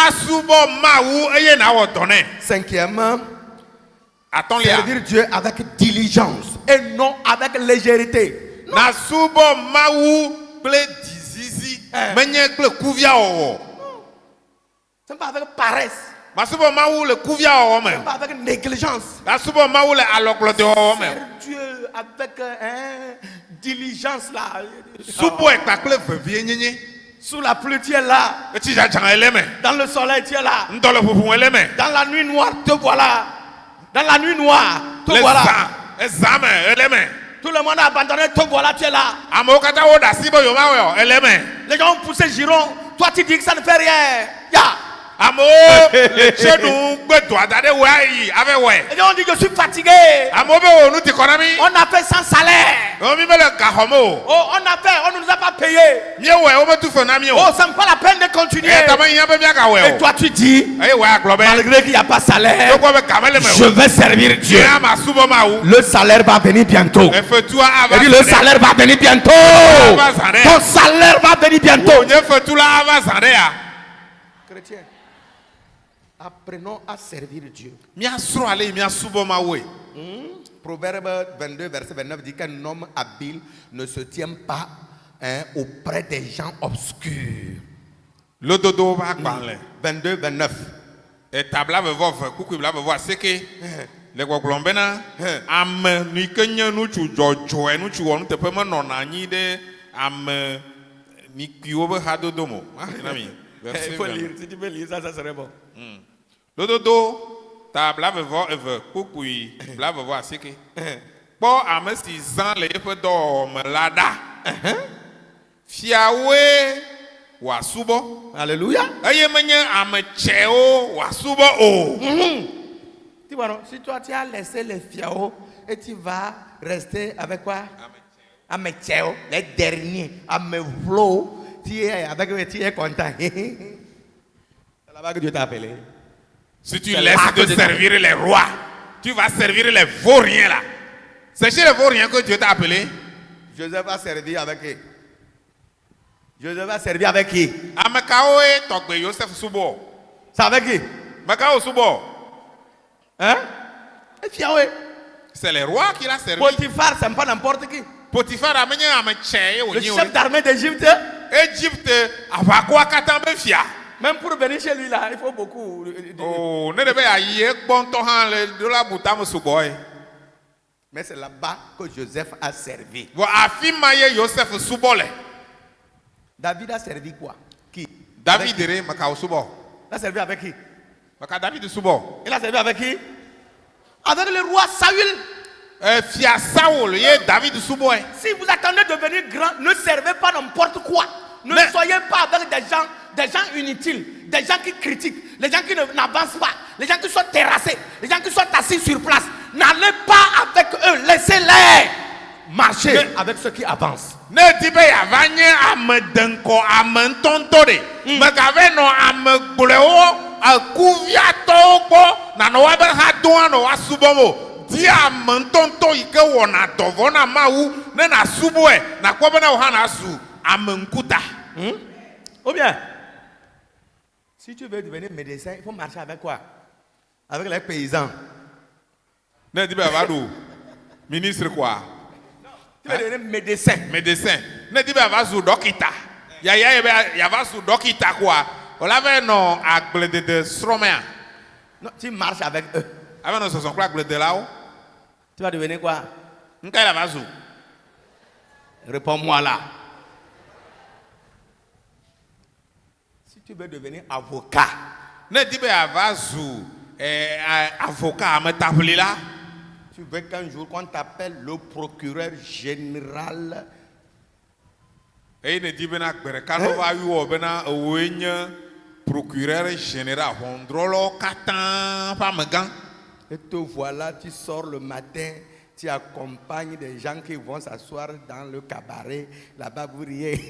asubo mawu eye na wo donné. Cinquièmement, Attends les servir Dieu avec diligence et non avec légèreté. na subo mawu ple dizizi menye ple kuvia owo Ce n'est pas avec paresse, ma subo mawu le kuvia owo me ce n'est pas avec négligence. na subo mawu le aloklote owo me Servir Dieu avec diligence là. subo ekpa ple vevie nyenye Sous la pluie tu es là, eti jajang ele me dans le soleil tu es là, ndole fufun ele me dans la nuit noire te voilà, dans la nuit noire te le voilà. za ezame ele me Tout le monde a abandonné, te voilà, tu es là. amewo kata wo da sibo yo ma yo ele me Les gens ont poussé giron, toi tu dis que ça ne fait rien. Ya. amewo le chenu gbedo adade wo ayi ave we Les gens ont dit je suis fatigué. amewo be wo nu ti kona mi On a fait sans salaire. o mi be le gahomo Oh, on ne nous a pas payé. mi we o me tu fo na mi o Oh, ça n'est pas la peine de continuer. e tama yin be mi aka we Et o toi tu dis, ayi we aglobe malgré qu'il n'y a pas salaire, Yoko be kamele me je vais servir Dieu. ya ma subo mawu Le salaire va venir bientôt. efetua ava Je dis le salaire va venir bientôt. Ton salaire va venir bientôt. onye fetula ava zare ya Chrétien, apprenons à servir Dieu. mia sro ale mia subo mawu Proverbe 22, verset 29 dit qu'un homme habile ne se tient pas auprès des gens obscurs. lododo va gbanle 22, 29. etabla vevo ve kuku bla vevo aseke le gbogblo bena ame ni kenye nutsu dzɔdzɔe nutsu wɔ nuteƒe menɔ na anyi ɖe ame nikiwo be hadodo mo na mi Il faut lire, si tu peux lire ça, ça serait bon. lododo ta bla vevo eve kukui bla vevo aseke kpɔ ame si zã le eƒe dɔwɔwɔ me la ɖa fiawoe wòasubɔ Alléluia. eye menye ame tsewo wòasubɔ o. Tu vois, non? Si toi tu as laissé les fiaos et tu vas rester avec quoi? Ametcheo, les derniers, Amevlo, tu es avec eux, tu es content. C'est là-bas que Dieu t'a appelé. Si tu C'est laisses là que de Dieu servir les rois, tu vas servir les vauriens là. C'est chez les vauriens que Dieu t'a appelé. Joseph a servi avec qui? Joseph a servi avec qui? Amekaoe togbe Joseph subo. C'est avec qui? Makao subo. Hein? Et fiaoué. C'est les rois qui l'a servi. Potiphar, c'est pas n'importe qui. Potiphar a mené à me tcheye Le chef d'armée d'Égypte. Égypte a quoi katambe fia. Même pour venir chez lui là, il faut beaucoup. Oh, ne devait aïe bon ton de la boutame suboy. Mais c'est là-bas que Joseph a servi. Bon, affirmaye Joseph subole. David a servi quoi? Qui? David dere makao subo. Il a servi avec qui? Maka David subo. Il a servi avec qui? Avec le roi Saül. Fia Saoul, ye David subo. Si vous attendez de devenir grand, ne servez pas n'importe quoi. Ne soyez pas avec des gens inutiles, des gens qui critiquent, les gens qui n'avancent pas, les gens qui sont terrassés, les gens qui sont assis sur place. N'allez pas avec eux, laissez-les marcher avec ceux qui avancent. Ne dis pas yavanye ame denko ame ntontore. Megave no ame gbleo akuvia toko na no wabe ha doa no wasubomo. Di ame ntonto ike wona dovo na mawu ne na suboe na kwabe na ha na su ame nkuta. Ou bien, si tu veux devenir médecin, il faut marcher avec quoi? Avec les paysans. Ne dis pas vado ministre quoi? Tu veux devenir médecin. Médecin. ne di be ava zu dɔkita yaya ye be yava zu dɔkita koa wòla ve nɔ agbledede srɔ̃mea. Non, tu marches avec eux. Ava nɔ sɔsɔ kple agbledelawo. Tu vas devenir quoi? N ka la va zu. Réponds-moi là. Si tu veux devenir avocat, Ne di be ava zu avocat ametaʋli la. tu veux qu'un jour qu'on t'appelle le procureur général. Eye ne di bena gbe ɖeka no va yɔ bena ewoe nye procureur général ʋɔnudrɔ̃lawo katã ƒe amegã. Et te voilà, tu sors le matin, tu accompagnes des gens qui vont s'asseoir dans le cabaret, là-bas vous riez.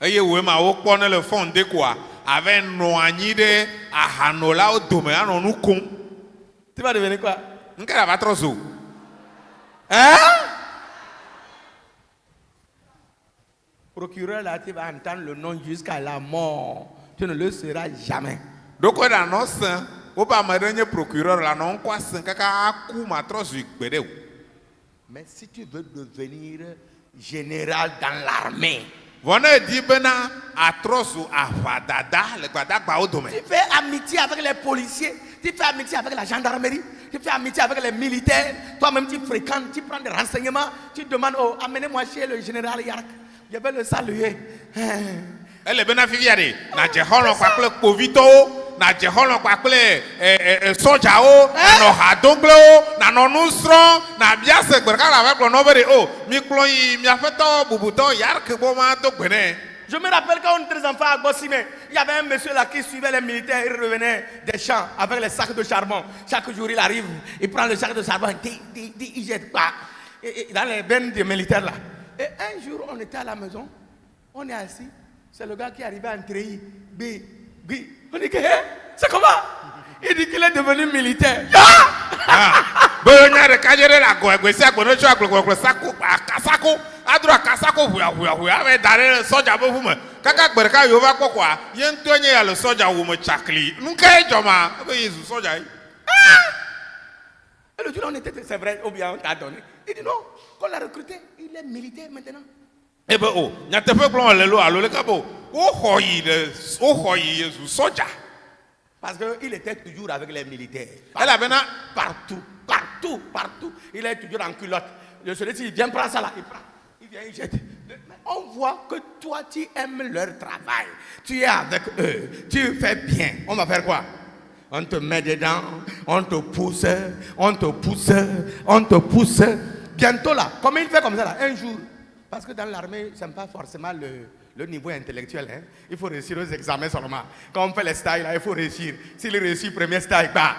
Eye woe ma wo kpɔ ne le fɔn de koa ave nɔ anyi ɖe ahanɔlawo dome anɔ nu kom. Tu vas devenir quoi? N ka la va trɔ zo. Hein? Procureur là, tu vas entendre le nom jusqu'à la mort. Tu ne le seras jamais. Doko da nɔ se woƒe ame ɖe nye procureur la nɔ ŋkɔ se kaka aku ma trɔ zu gbe ɖe o. Mais si tu veux devenir général dans l'armée, Vɔ ne di bena atrɔ zu aʋadada le gbadagbawo dome. tu fais amitié avec les policiers, tu fais amitié avec la gendarmerie, tu fais amitié avec les militaires, toi-même tu fréquentes, tu prends des renseignements, tu demandes, oh, amenez-moi chez le général Yark, je vais le saluer. Ele bena fifia de na dze xɔlɔ kpakple kpovitɔwo na dze xɔlɔ kpakple sɔdzawo nanɔ ha dom kple wo nanɔ nu srɔ̃ na bia se gbe ɖeka la va gblɔ nɔ be de o mi kplɔ yi miaƒetɔ bubutɔ Yark bo ma do gbe nɛ. Je me rappelle quand on était des enfants à Gossimé, il y avait un monsieur là qui suivait les militaires, il revenait des champs avec les sacs de charbon. Chaque jour il arrive, il prend le sac de charbon, il jette quoi dans les bennes des militaires là. Et un jour on était à la maison, on est assis, c'est le gars qui est arrivé en treillis, on dit que c'est comment? Il dit qu'il est devenu militaire. Benya de kajere la go egwesi agbono tso agblogblogble sako akasako adro akasako huya ave da ɖe sɔdza be ʋume kaka gbe ɖeka yewo va kpɔ koa ye ŋutɔ nye ya le sɔdza wu me tsakli nu kae dzɔ ma ebe yezu sɔdza yi. Et le jour on était, c'est vrai, ou bien on t'a donné. Il dit non, qu'on l'a recruté, il est militaire maintenant. Ebe o nyateƒe gblɔm le lo alo le kabo woxɔ yi yezu sɔdza. Parce qu'il était toujours avec les militaires. Elabena Partout. Il est toujours en culotte. Le celui-ci, il vient prendre ça là, il prend. Il vient, il jette. Mais on voit que toi, tu aimes leur travail. Tu es avec eux. Tu fais bien. On va faire quoi? On te met dedans. On te pousse. Bientôt là, comment il fait comme ça là? Un jour. Parce que dans l'armée, ce n'est pas forcément le niveau intellectuel. Hein? Il faut réussir aux examens seulement. Quand on fait les stages, là, il faut réussir. S'il réussit premier stage, bah,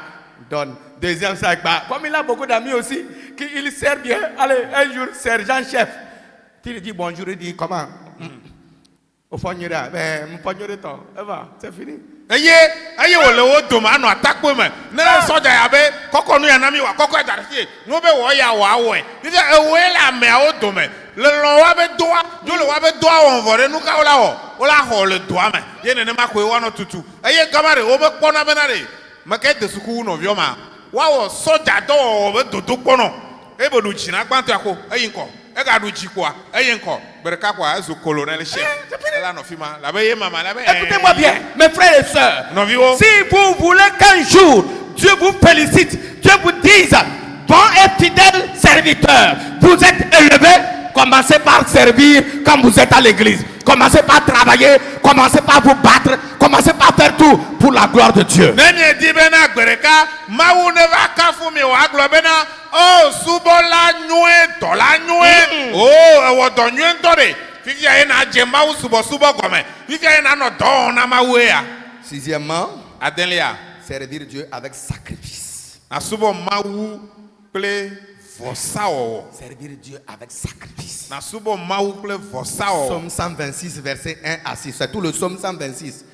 donne. Deuxième stage, bah. Comme il a beaucoup d'amis aussi, qu'il sert bien. Allez, un jour, sergent-chef. Tu lui dis bonjour, il dit comment? Au fond, il dit, c'est fini. Eye wole wo dome anɔ atakpe me ne sɔdza ya be kɔkɔ nu ya na mi wa kɔkɔ da ɖe fie nu be wɔ ya wɔ awɔe fifia ewoe le ameawo dome le lɔ wa be doa dzo le wa be doa wɔ vɔ ɖe nu ka wo la wɔ wo la xɔ le doa me ye nenema koe woanɔ tutu eye gama ɖe wo be kpɔna bena ɖe meke de sukuwu nɔviɔ ma woawɔ sɔdza dɔwɔwɔ be dodo kpɔnɔ ebe ɖu dzi na gbãtɔa ko eyi ŋkɔ ega ɖu dzi koa eyi ŋkɔ gbe ɖeka koa ezu colonel chef ela nɔ fi ma labe ye mama labe. Écoutez-moi bien, mes frères et sœurs. Nɔviwo. Si vous voulez qu'un jour Dieu vous félicite, Dieu vous dise bon et fidèle serviteur, vous êtes élevé, commencez par servir quand vous êtes à l'église. Commencez par travailler, commencez par vous battre, commencez par faire tout pour la gloire de Dieu. Nenye di bena gbereka mawu ne va kafu mi wa gblɔ bena o subɔla nyuie dɔla nyuie o ewɔ dɔ nyuie ŋutɔ de fifia ye na dze mawu subɔsubɔ gɔme fifia ye na nɔ dɔ wɔm na mawu ya. Sixièmement, adelia servir Dieu avec sacrifice. nasubɔ mawu kple vɔsawɔwɔ. Servir Dieu avec sacrifice. Nasubɔ mawu kple vɔsawɔwɔ. Psaume 126, verset 1 à 6. C'est tout le psaume 126.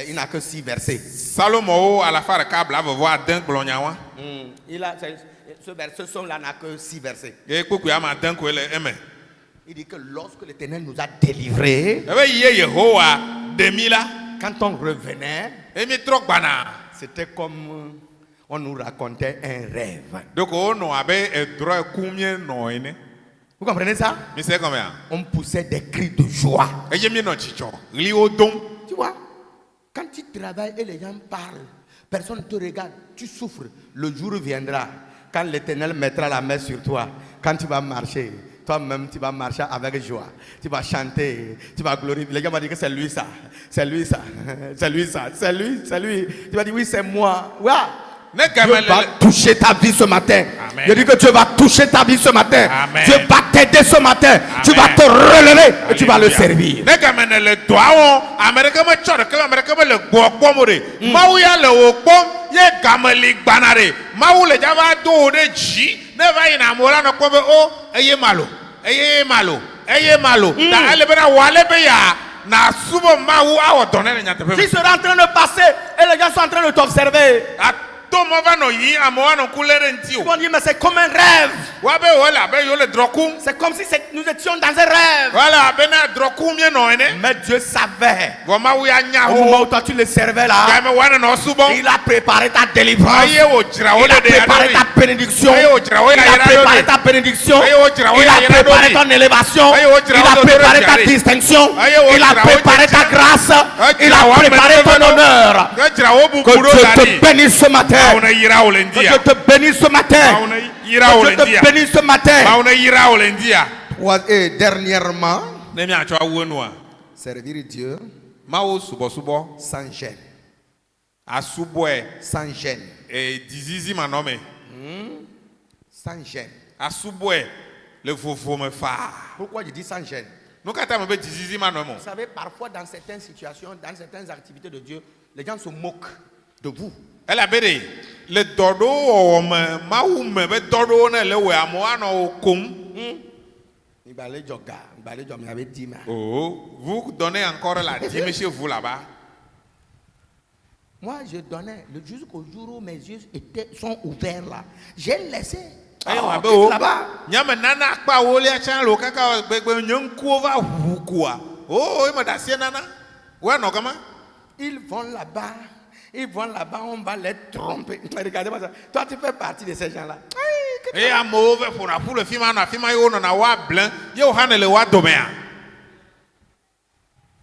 Il n'a que 6 versets. Salomo alafa ɖeka blavevɔ ade gblɔ nya wa. Ce psaume-là n'a que 6 versets. Ye kpekpe ama ade koe le eme. Il dit que lorsque l'Éternel nous a délivrés, ebe ye Yehowa demi la. quand on revenait, Emi trɔ gbana. c'était comme on nous racontait un rêve. Donc on nɔ abe edrɔ kumie nɔ ene. Vous comprenez ça? Mais c'est combien? On poussait des cris de joie. Et j'ai mis notre chichon. Lio don. Tu vois, quand tu travailles et les gens parlent, personne ne te regarde, tu souffres. Le jour viendra, quand l'Éternel mettra la main sur toi, quand tu vas marcher, toi-même tu vas marcher avec joie. Tu vas chanter, tu vas glorifier. Les gens vont dire que c'est lui ça, c'est lui ça, c'est lui ça, c'est lui, c'est lui. Tu vas dire oui, c'est moi. Ouais. Dieu va toucher ta vie ce matin. Amen. Je dis que Dieu va toucher ta vie ce matin. Amen. Dieu va t'aider ce matin. Amen. Tu vas te relever et tu vas le servir. Le doigt, Américain me chore, que l'Américain me le boit comme Maouya le wokbom, ye gameli banare. Maou le java do de ji, ne va inamora no kobe o, eye malo, eye malo, eye malo. Da elebena wale beya. Na subo maou a donné le nyate. Si sera en train de passer et les gens sont en train de t'observer. Ils vont dire mais c'est comme un rêve. C'est comme si nous étions dans un rêve. Mais Dieu savait. Au moment où toi tu le servais là, il a préparé ta délivrance. Il a préparé ta bénédiction. Il a préparé ta bénédiction. Il a préparé ton élévation. Il a préparé ta distinction. Il a préparé ta grâce. Il a préparé ton honneur. Que Dieu te bénisse ce matin. Que Dieu te bénisse ce matin. Que Dieu te bénisse ce matin. Et dernièrement, servir Dieu sans gêne. Sans gêne. Sans gêne. Pourquoi je dis sans gêne? Vous savez, parfois dans certaines situations, dans certaines activités de Dieu, les gens se moquent de vous. Elle a béni. Le dodo, maoume, le dodo, le ouamoano, cum. Oh, vous donnez encore la dîme chez vous là-bas. Moi, je donnais jusqu'au jour où mes yeux sont ouverts là. J'ai laissé. Là-bas. Ils vont là-bas. Ils vont là-bas, on va les tromper. Regardez-moi ça. Toi, tu fais partie de ces gens-là.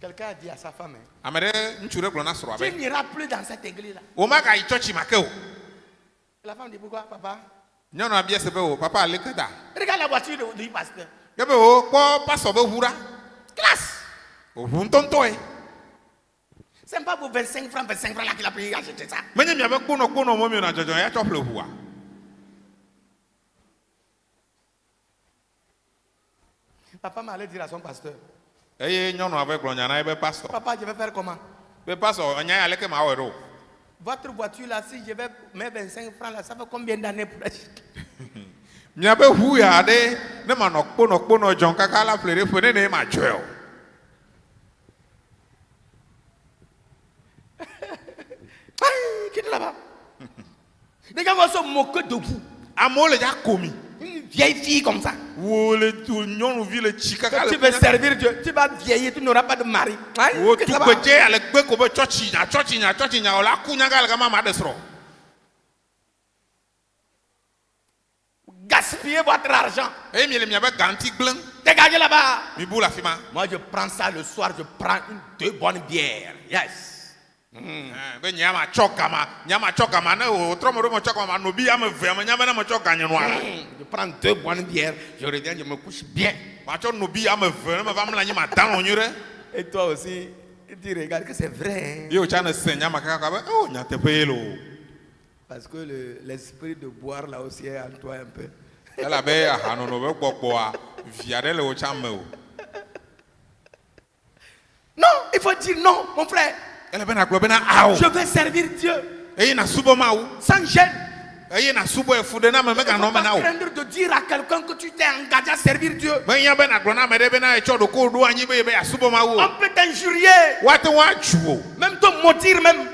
Quelqu'un a dit à sa femme, tu n'iras plus dans cette église-là. La femme dit, pourquoi, papa? Regarde la voiture du pasteur. Classe. C'est pas pour 25 francs là qu'il a payé acheter ça. Papa m'allait dire à son pasteur. Papa, je vais faire comment? Votre voiture là, si je vais mettre 25 francs là, ça fait combien d'années pour acheter? Quitte là-bas. Les gens vont se moquer de vous. Une vieille fille comme ça. Tu veux servir Dieu, tu vas vieillir, tu n'auras pas de mari. Gaspillez votre argent. Dégagez là-bas. Moi je prends ça le soir, je prends deux bonnes bières. Yes. Je prends deux bonnes bières, je reviens, je me couche bien. Et toi aussi, tu regardes que c'est vrai. Parce que l'esprit de boire là aussi est en toi un peu. Non, il faut dire non, mon frère. Je vais servir Dieu sans gêne. Craindre de dire à quelqu'un que tu t'es engagé à servir Dieu. On peut t'injurier, même te maudire même.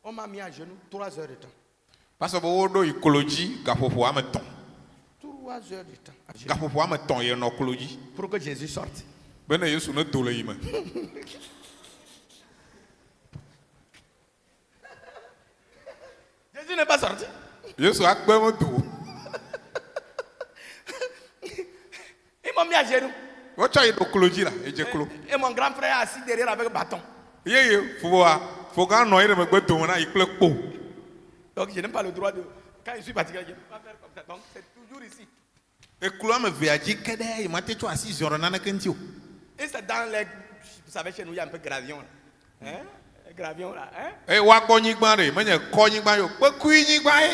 On m'a mis à genoux 3 heures de temps. 3 heures de temps. Pour que Jésus sorte. Jésus n'est pas sorti. Yesu akpe moto. Ils m'ont mis à genoux. Ocha yi do kloji la, eje klo. Et mon grand frère est assis derrière avec un bâton. Yeye, faut ga no ire me gbe to na ikle kpo. Donc je n'ai pas le droit de... Quand je suis fatigué, je ne peux pas faire comme ça. Donc c'est toujours ici. E klo me viaji kede, il m'a tetu assis sur na kentio. Et c'est dans les... Vous savez, chez nous, il y a un peu gravion. Là. Hein? Gravion là. Hein? E wa ko nyigba re, me nye ko nyigba yo, pe ku nyigba e.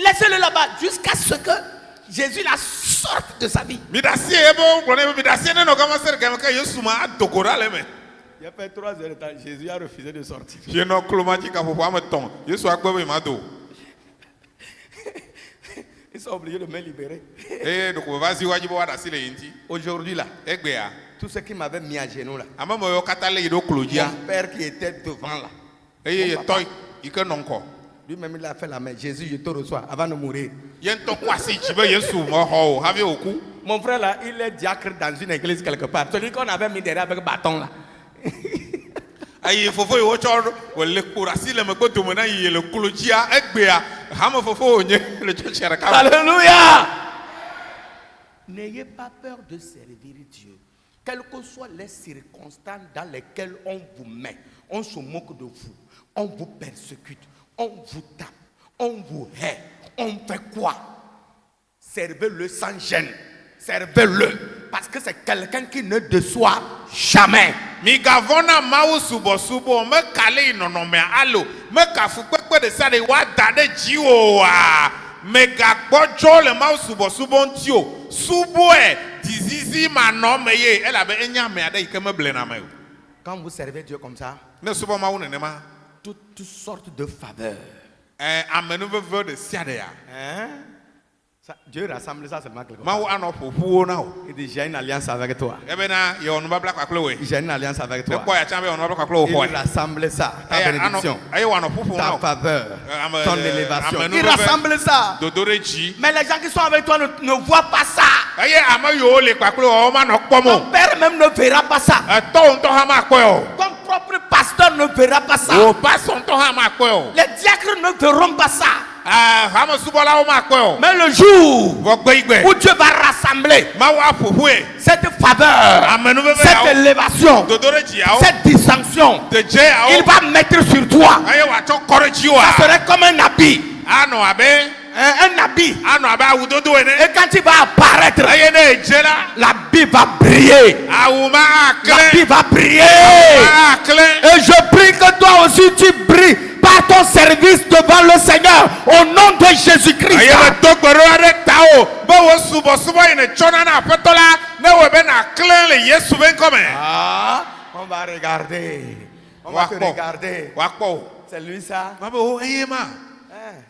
Laissez-le là-bas jusqu'à ce que Jésus la sorte de sa vie. Mi da si e bo, kone mi da si ne no kama ser ke me ka Yesu ma adokora le me. Il y a fait 3 heures de temps, Jésus a refusé de sortir. Je no klo ma ji ka fo ma ton. Yesu akpe be ma do. Ils sont obligés de me libérer. Eh, donc vas-y waji bo wa da si le yinti. Aujourd'hui là, Egbe ya. tout ce qui m'avait mis à genoux là, Ama mo yo katale yi do kloji a. mon père qui était devant là, Eye ye toy, ike nonko. lui-même il a fait la main. Jésus, je te reçois avant de mourir. Yen to kwasi chi be Yesu mo ho, have oku. Mon frère là, il est diacre dans une église quelque part. Celui qu'on avait mis derrière avec bâton là. Ayi fofo yo cho wele kurasi le me gbodo mo na yi le kloji a egbe a. Ha mo fofo onye le cho chere ka. Alléluia. N'ayez pas peur de servir Dieu. Quelles que soient les circonstances dans lesquelles on vous met, on se moque de vous, on vous persécute, on vous tape, on vous hait, on fait quoi? Servez-le sans gêne. Servez-le. Parce que c'est quelqu'un qui ne déçoit jamais. Mi gavona mawu subo me kale inono me alo me kafu pepe de sa de wa da de jiwo a me gagbojo le mawu subo ntio subo e dizizi ma no me ye ela be enya me ade ike me blena me. Quand vous servez Dieu comme ça, Ne subo mawu ne ma toutes sortes de faveurs. amenu veve de siade ya. Hein? Ça, Dieu rassemble ça seulement quelque part. Mawu ano popu na o. Il dit, j'ai une alliance avec toi. Ebe na ye onu ba black akle we. J'ai une alliance avec E toi. ko ya chambe onu ba black akle o ho. Il rassemble ça, ta bénédiction, Aye wano popu na ta o. faveur, ton élévation. amen, Il rassemble ça. Dodoreji. Mais les gens qui sont avec toi ne voient pas ça. Aye ama yo le pakle o ma no pomo. Ton père même ne verra pas ça. To ha ma ko yo. Ton propre pasteur ne verra pas ça. O pastor to ha ma ko yo. Les diacres ne verront pas ça. Ha ma subola o ma ko yo. Mais le jour Wo gbe igbe. où Dieu va rassembler Ma wa popu e. cette faveur, Amenu veve cette ya. élévation, Dodoreji ya o. cette distinction, De je ya il o. va mettre sur toi. Aye wa to courage wa. Ça serait comme un habit. Ano abe. Un habit. Ano abe awudodo ene. Et quand il va apparaître, Aye ne je la. l'habit va briller. Awuma akle. L'habit va briller. Akle. Et je prie que toi aussi tu brilles par ton service devant le Seigneur au nom de Jésus-Christ. Aye be to gboro ade ta o. Be wo subo ene chona na petola. Ne we be na akle le Yesu ben come. Ah, on va regarder. On va te Wakpo. regarder. Wakpo. C'est lui ça? Ma be o eye ma.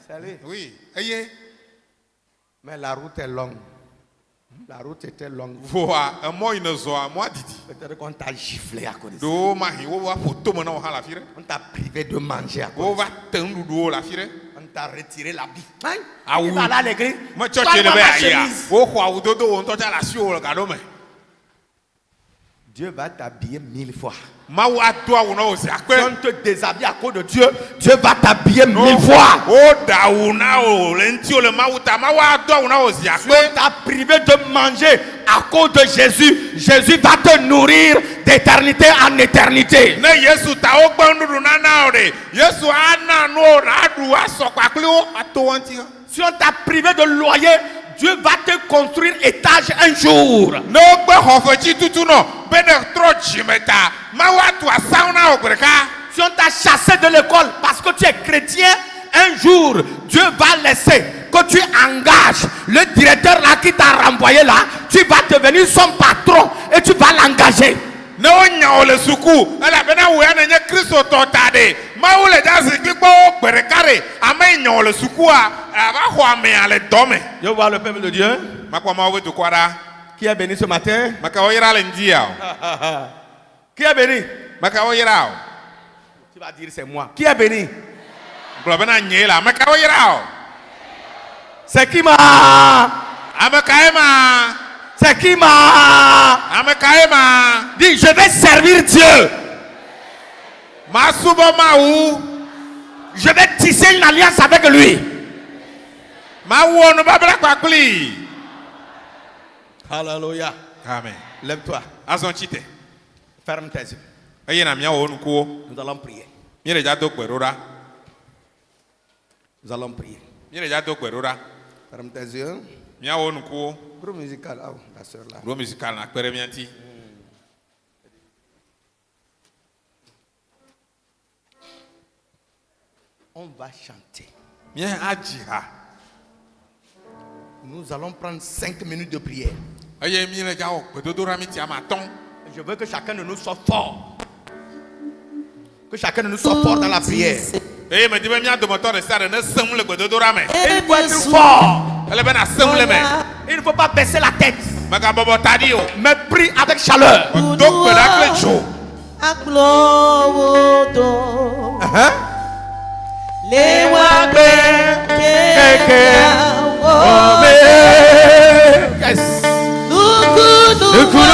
C'est lui. Oui, eye. Mais la route est longue. La route était longue. Voa, mo ine zo a mo adidi. Peut-être qu'on t'a giflé à cause de ça. Do ma hi wo wa photo mo na o ha la fire. On t'a privé de manger à cause Wo de ça. va ten du o la fire. On t'a retiré l'habit. Hein? Ah Tu oui. vas aller à l'église. Mo Toi, church le dans be ma aya. chemise. Wo kwa udodo wo nto ja la si o ga do me. Dieu va t'habiller 1000 fois. Ma wa do awu na o si Si akpe. on te déshabille à cause de Dieu, Dieu va t'habiller 1000 fois. O da wu na o le nti o le ma wu ta ma wa do awu na o si Si akpe. on t'a privé de manger à cause de Jésus, Jésus va te nourrir d'éternité en éternité. Ne Yesu ta o gbe ndudu na na o de. Yesu ana no o na du aso pakle o ato wanti. Si on t'a privé de loyer, Dieu va te construire étage un jour. No gbe hofochi tutu no be ne tro jimeta. Ma wa tu asauna o greka. Si on t'a chassé de l'école parce que tu es chrétien, un jour, Dieu va laisser que tu engages le directeur là qui t'a renvoyé là, tu vas devenir son patron et tu vas l'engager. Ne o nya o le suku ala be na wo ya na nye Kristo to tade. Ma wo le jasi gbigbo gberekare ame nya o le suku a va ho ame ale dome. Je vois le peuple de Dieu Ma kwa ma wo to kwara. qui est béni ce matin. Ma ka o yira le ndia o. Qui est béni? Ma ka o yira o. Tu vas dire c'est moi. Qui est béni? Bro be na nye la. Ma ka o yira o. C'est qui m'a? Ame ka ema. C'est qui m'a? Ame ka ema. Dis, je vais servir Dieu. Ma subo ma wu. je vais tisser une alliance avec lui. Alléluia. Amen. Lève-toi. Azonchite. Ferme tes yeux. Eye na mia wo nukuo. Nous allons prier. Mi le jado kwerora. Nous allons prier. Mi le jado kwerora. Ferme tes yeux. Mia wo nukuo. Groupe musical. Ah, la sœur là. Groupe musical na kwere mianti. On va chanter. Mia ajiha. Nous allons prendre 5 minutes de prière. Eye mi le jawo kwedodora mi ti amaton. Je veux que chacun de nous soit fort. Que chacun de nous soit fort dans la prière. Eye me di be mia domoto de sare ne sem le kwedodora me. Il faut être fort. Ele be na sem le me. Il ne faut pas baisser la tête. Maga bobo tadi o. Mais prie avec chaleur. Donc pedakle cho. Aklowodo. Lewabe kekeawo. Yes. Nukudu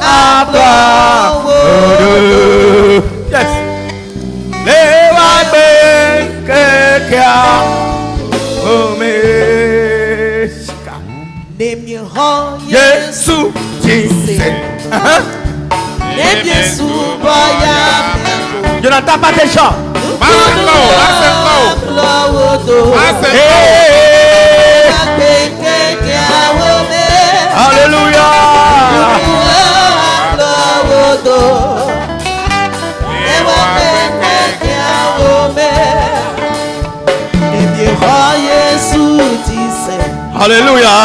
aklowodo. Yes. Lewabe kekeawo. Name your heart, Yesu Jesus. Name Yesu boya. Je n'entends pas tes chants. Alléluia. Alléluia.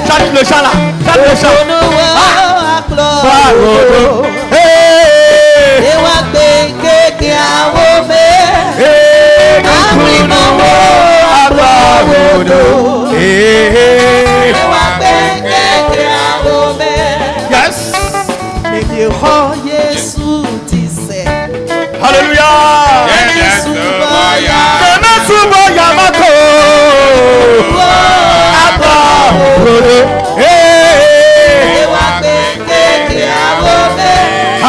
Chante le chant là. Chante le chant. Yes. Alléluia.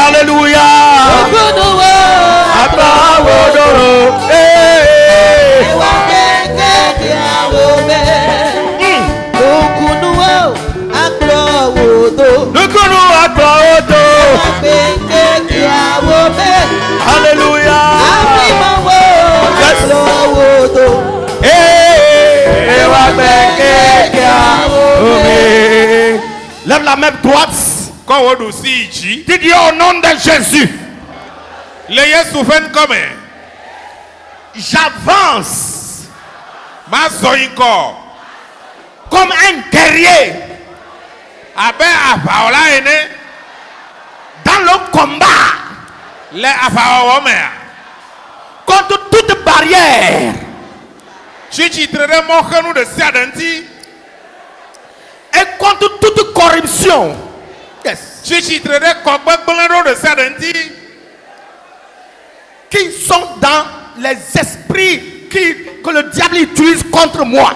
Alléluia. Alléluia. Lève la main droite. Quand on nous si ici, Dis Dieu au nom de Jésus. le Yesu fen comme. J'avance Ma zoinko. comme un guerrier Abe afaola ene. dans le combat Le afaowo me. contre toute barrière Chichi trere mo khanu de siadanti. et contre toute corruption. Yes. Chichi trere kogbegblero de siadanti. Qui sont dans les esprits que le diable utilise contre moi.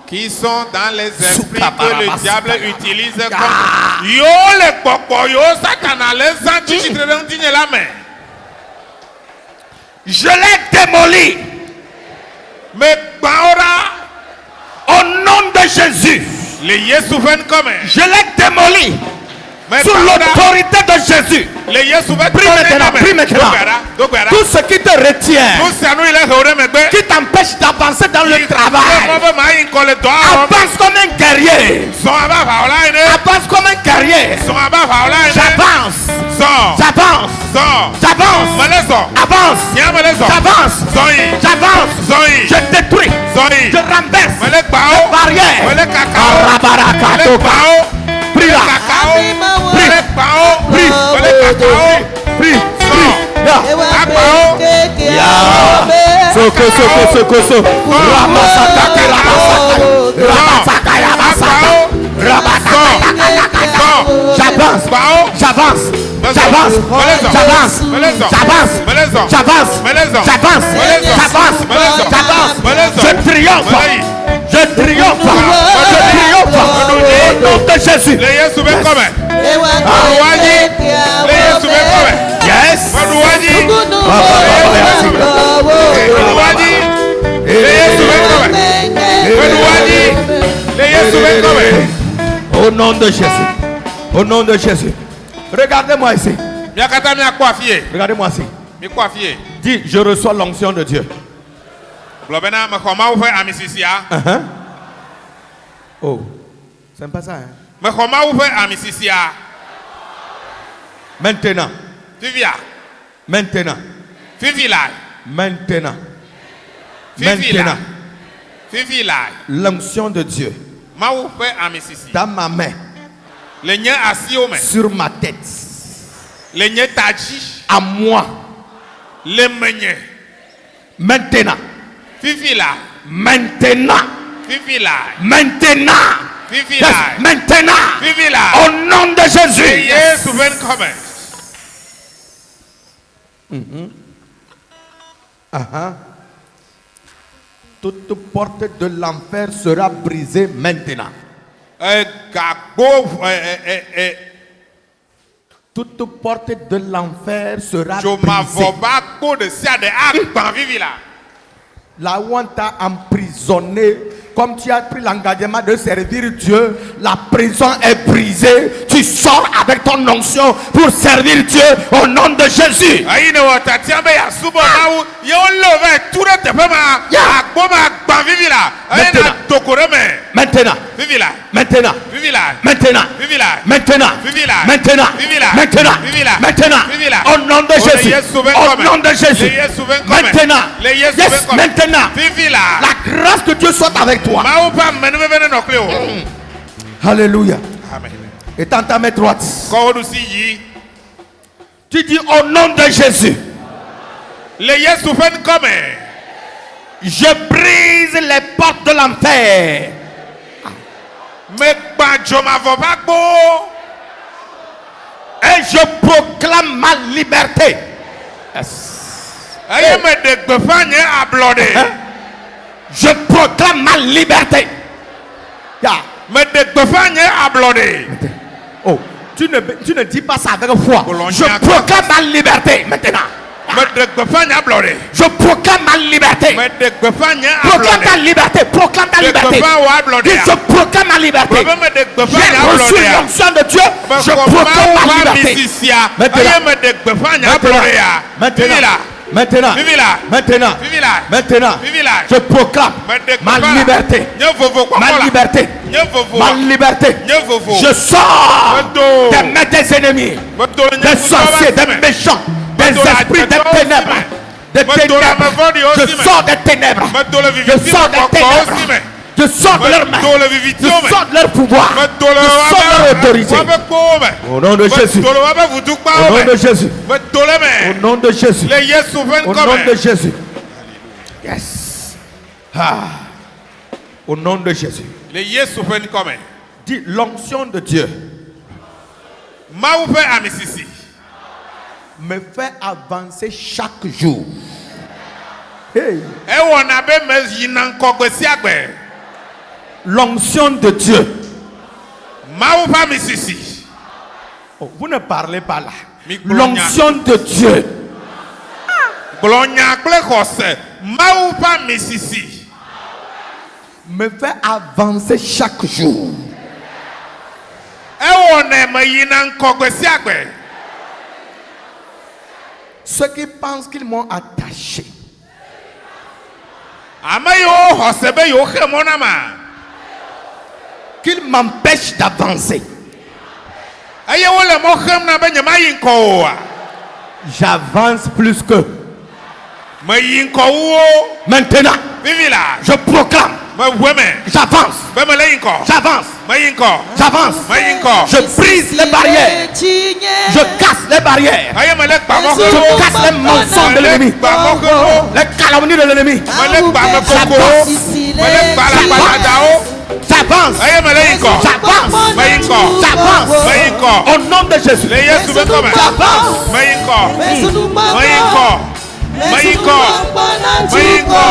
Qui sont dans les esprits Souka que le barabas. diable utilise Ah. comme yo le pokpo yo satana les anti chichi trere ndigne la main. Je l'ai démoli Mais baora au nom de Jésus. le Yesu fen comme. Je l'ai démoli Mais sous l'autorité de Jésus. le Yesu fen Prie maintenant, prie maintenant. Tout ce qui te retient, qui t'empêche d'avancer dans le travail, avance comme un guerrier. Avance comme un guerrier. J'avance. J'avance. J'avance. Avance. J'avance. J'avance. Je détruis. Je renverse les barrières. Prie là. Prie. Prie. Prie. Soko. Ramasaka. J'avance. Bao. J'avance. Mets-en. J'avance. Mets-les-en. J'avance. Mets-les-en. J'avance. Mets-les-en. J'avance. Mets-les-en. J'avance. Mets-les-en. J'avance. Mets-les-en. J'avance. Mets-les-en. Je triomphe. Mets-les. Je triomphe. Je triomphe. Au nom de Jésus. Le Yesu be come. Ewaji. Le Yesu be come. Yes. Manuwaji. Manuwaji. Le Yesu be come. Manuwaji. Le Yesu be come. Au nom de Jésus. Au nom de Jésus. Regardez-moi ici. Miakata mi akwa fie. Regardez-moi ici. Mi kwa fie. Dis, je reçois l'onction de Dieu. Blobena me khoma ou fe amisisia. Oh, c'est pas ça. Hein? Me khoma ou fe amisisia. Maintenant. Vivia. Maintenant. Vivila. Maintenant. Vivila. Maintenant. Vivila. L'onction de Dieu Ma ou fe amisisi. dans ma main, Le nye asi o me. sur ma tête, Le nye taji. à moi. Le menye. Maintenant. Vivila. Maintenant. Vivila. Maintenant. Vivila. Yes, maintenant. Vivila. Au nom de Jésus. Yesu ben come. Toute porte de l'enfer sera brisée maintenant. Gagbo Toute porte de l'enfer sera jo ma brisée. voba ko de sia de agban vivila. Là où on t'a emprisonné, comme tu as pris l'engagement de servir Dieu, la prison est brisée. Tu sors avec ton onction pour servir Dieu au nom de Jésus. Ayi ne wata tiambe ya subo mawu yo love ture te pema agbo ma agban vivila. Ayi na dokore me. Maintenant, Vivila. maintenant, Vivila. maintenant, Vivila. maintenant, Vivila. maintenant, Vivila. maintenant, Vivila. maintenant, Vivila. au nom de Oh, le Jésus, Yesu ben au come. nom de Jésus, Le Yesu ben come. maintenant, Le Yesu yes, ben come. maintenant, Vivila. la grâce de Dieu soit avec toi. Mawu pa menu vene no kleo. Alléluia. Amen. Et dans ta main droite, Ko du si yi. tu dis au nom de Jésus, Le Yesu ben come. je brise les portes de l'enfer. Me gba jo ma voba gbo. Et je proclame ma liberté. Aye me de gbefa nye ablode. Je proclame ma liberté. Yeah. Me de gbefa nye ablode. Oh, tu ne dis pas ça avec foi. Bologna. Je proclame ma liberté maintenant. Me de gbefa nye ablode. Je proclame ma liberté. Me de gbefa nye Proclame ta ablode. liberté. Proclame ta De liberté. gbefa wa ablode. Dis, je proclame ma liberté. Me de gbefa nye J'ai reçu ablode. l'onction de Dieu. Je proclame ma liberté. Aye me de gbefa nye ablode ya. Vivila. Maintenant, Vivila. maintenant, Vivila. maintenant, Vivila. je proclame ma liberté. Nye vovo kwa Ma kola. liberté. Nye vovo. Ma liberté. Nye vovo. Je sors Meto. des mains des ennemis, Meto nye des vovo sorciers, ba des sime. méchants, des Meto la esprits de tete ténèbres. osime. Des Meto la ténèbres. mevodi Je osime. sors des ténèbres. Meto le Je viviti sors des koko ténèbres. osime. Je sors de leurs mains. Meto le viviti Je ome. sors de leur pouvoir. Meto le Je sors de leur autorité. wabe kome. Au nom de Jésus. Meto le wabe vutukpa Au nom ome. de Jésus. Meto le Au me. nom de Jésus. Le Yesu ven Au nom come. de Jésus. Yes. Ah. Au nom de Jésus. Le Yesu ven come. Dis l'onction de Dieu Ma ou fe amisisi. me fait avancer chaque jour. Hey. E wona be me yinan kogbe si agbe. L'onction de Dieu. Ma ou fe amisisi. Oh, vous ne parlez pas là. Mi glonya. L'onction de Dieu Glonya kple xɔse. Ma ou fe amisisi. me fait avancer chaque jour. E wona me yinan kogbe si agbe. Ceux qui pensent qu'ils m'ont attaché, Ame yo xɔse be yo xe mo na ma. qu'ils m'empêchent d'avancer, Eye wo le mo xem na be nye ma yi ŋkɔ oa. j'avance plus que. Me yi ŋkɔ wo. Maintenant, Vivi la. je proclame, Me wue me. j'avance, Be me le yi ŋkɔ. j'avance, Me yi ŋkɔ. j'avance. Me yi ŋkɔ. Je brise les barrières, je casse les barrières, Aye me le gba mo je koko. casse les mensonges de l'ennemi, Gba mo koko. les calomnies de l'ennemi. Me le gba me koko. Me le gba la gbadada wo. J'avance. Eye me le yinko. J'avance. Me yinko. J'avance. Me yinko. Au nom de Jésus. Le Yesu be come. J'avance. Me yinko. Me yinko. Me yinko. Me yinko.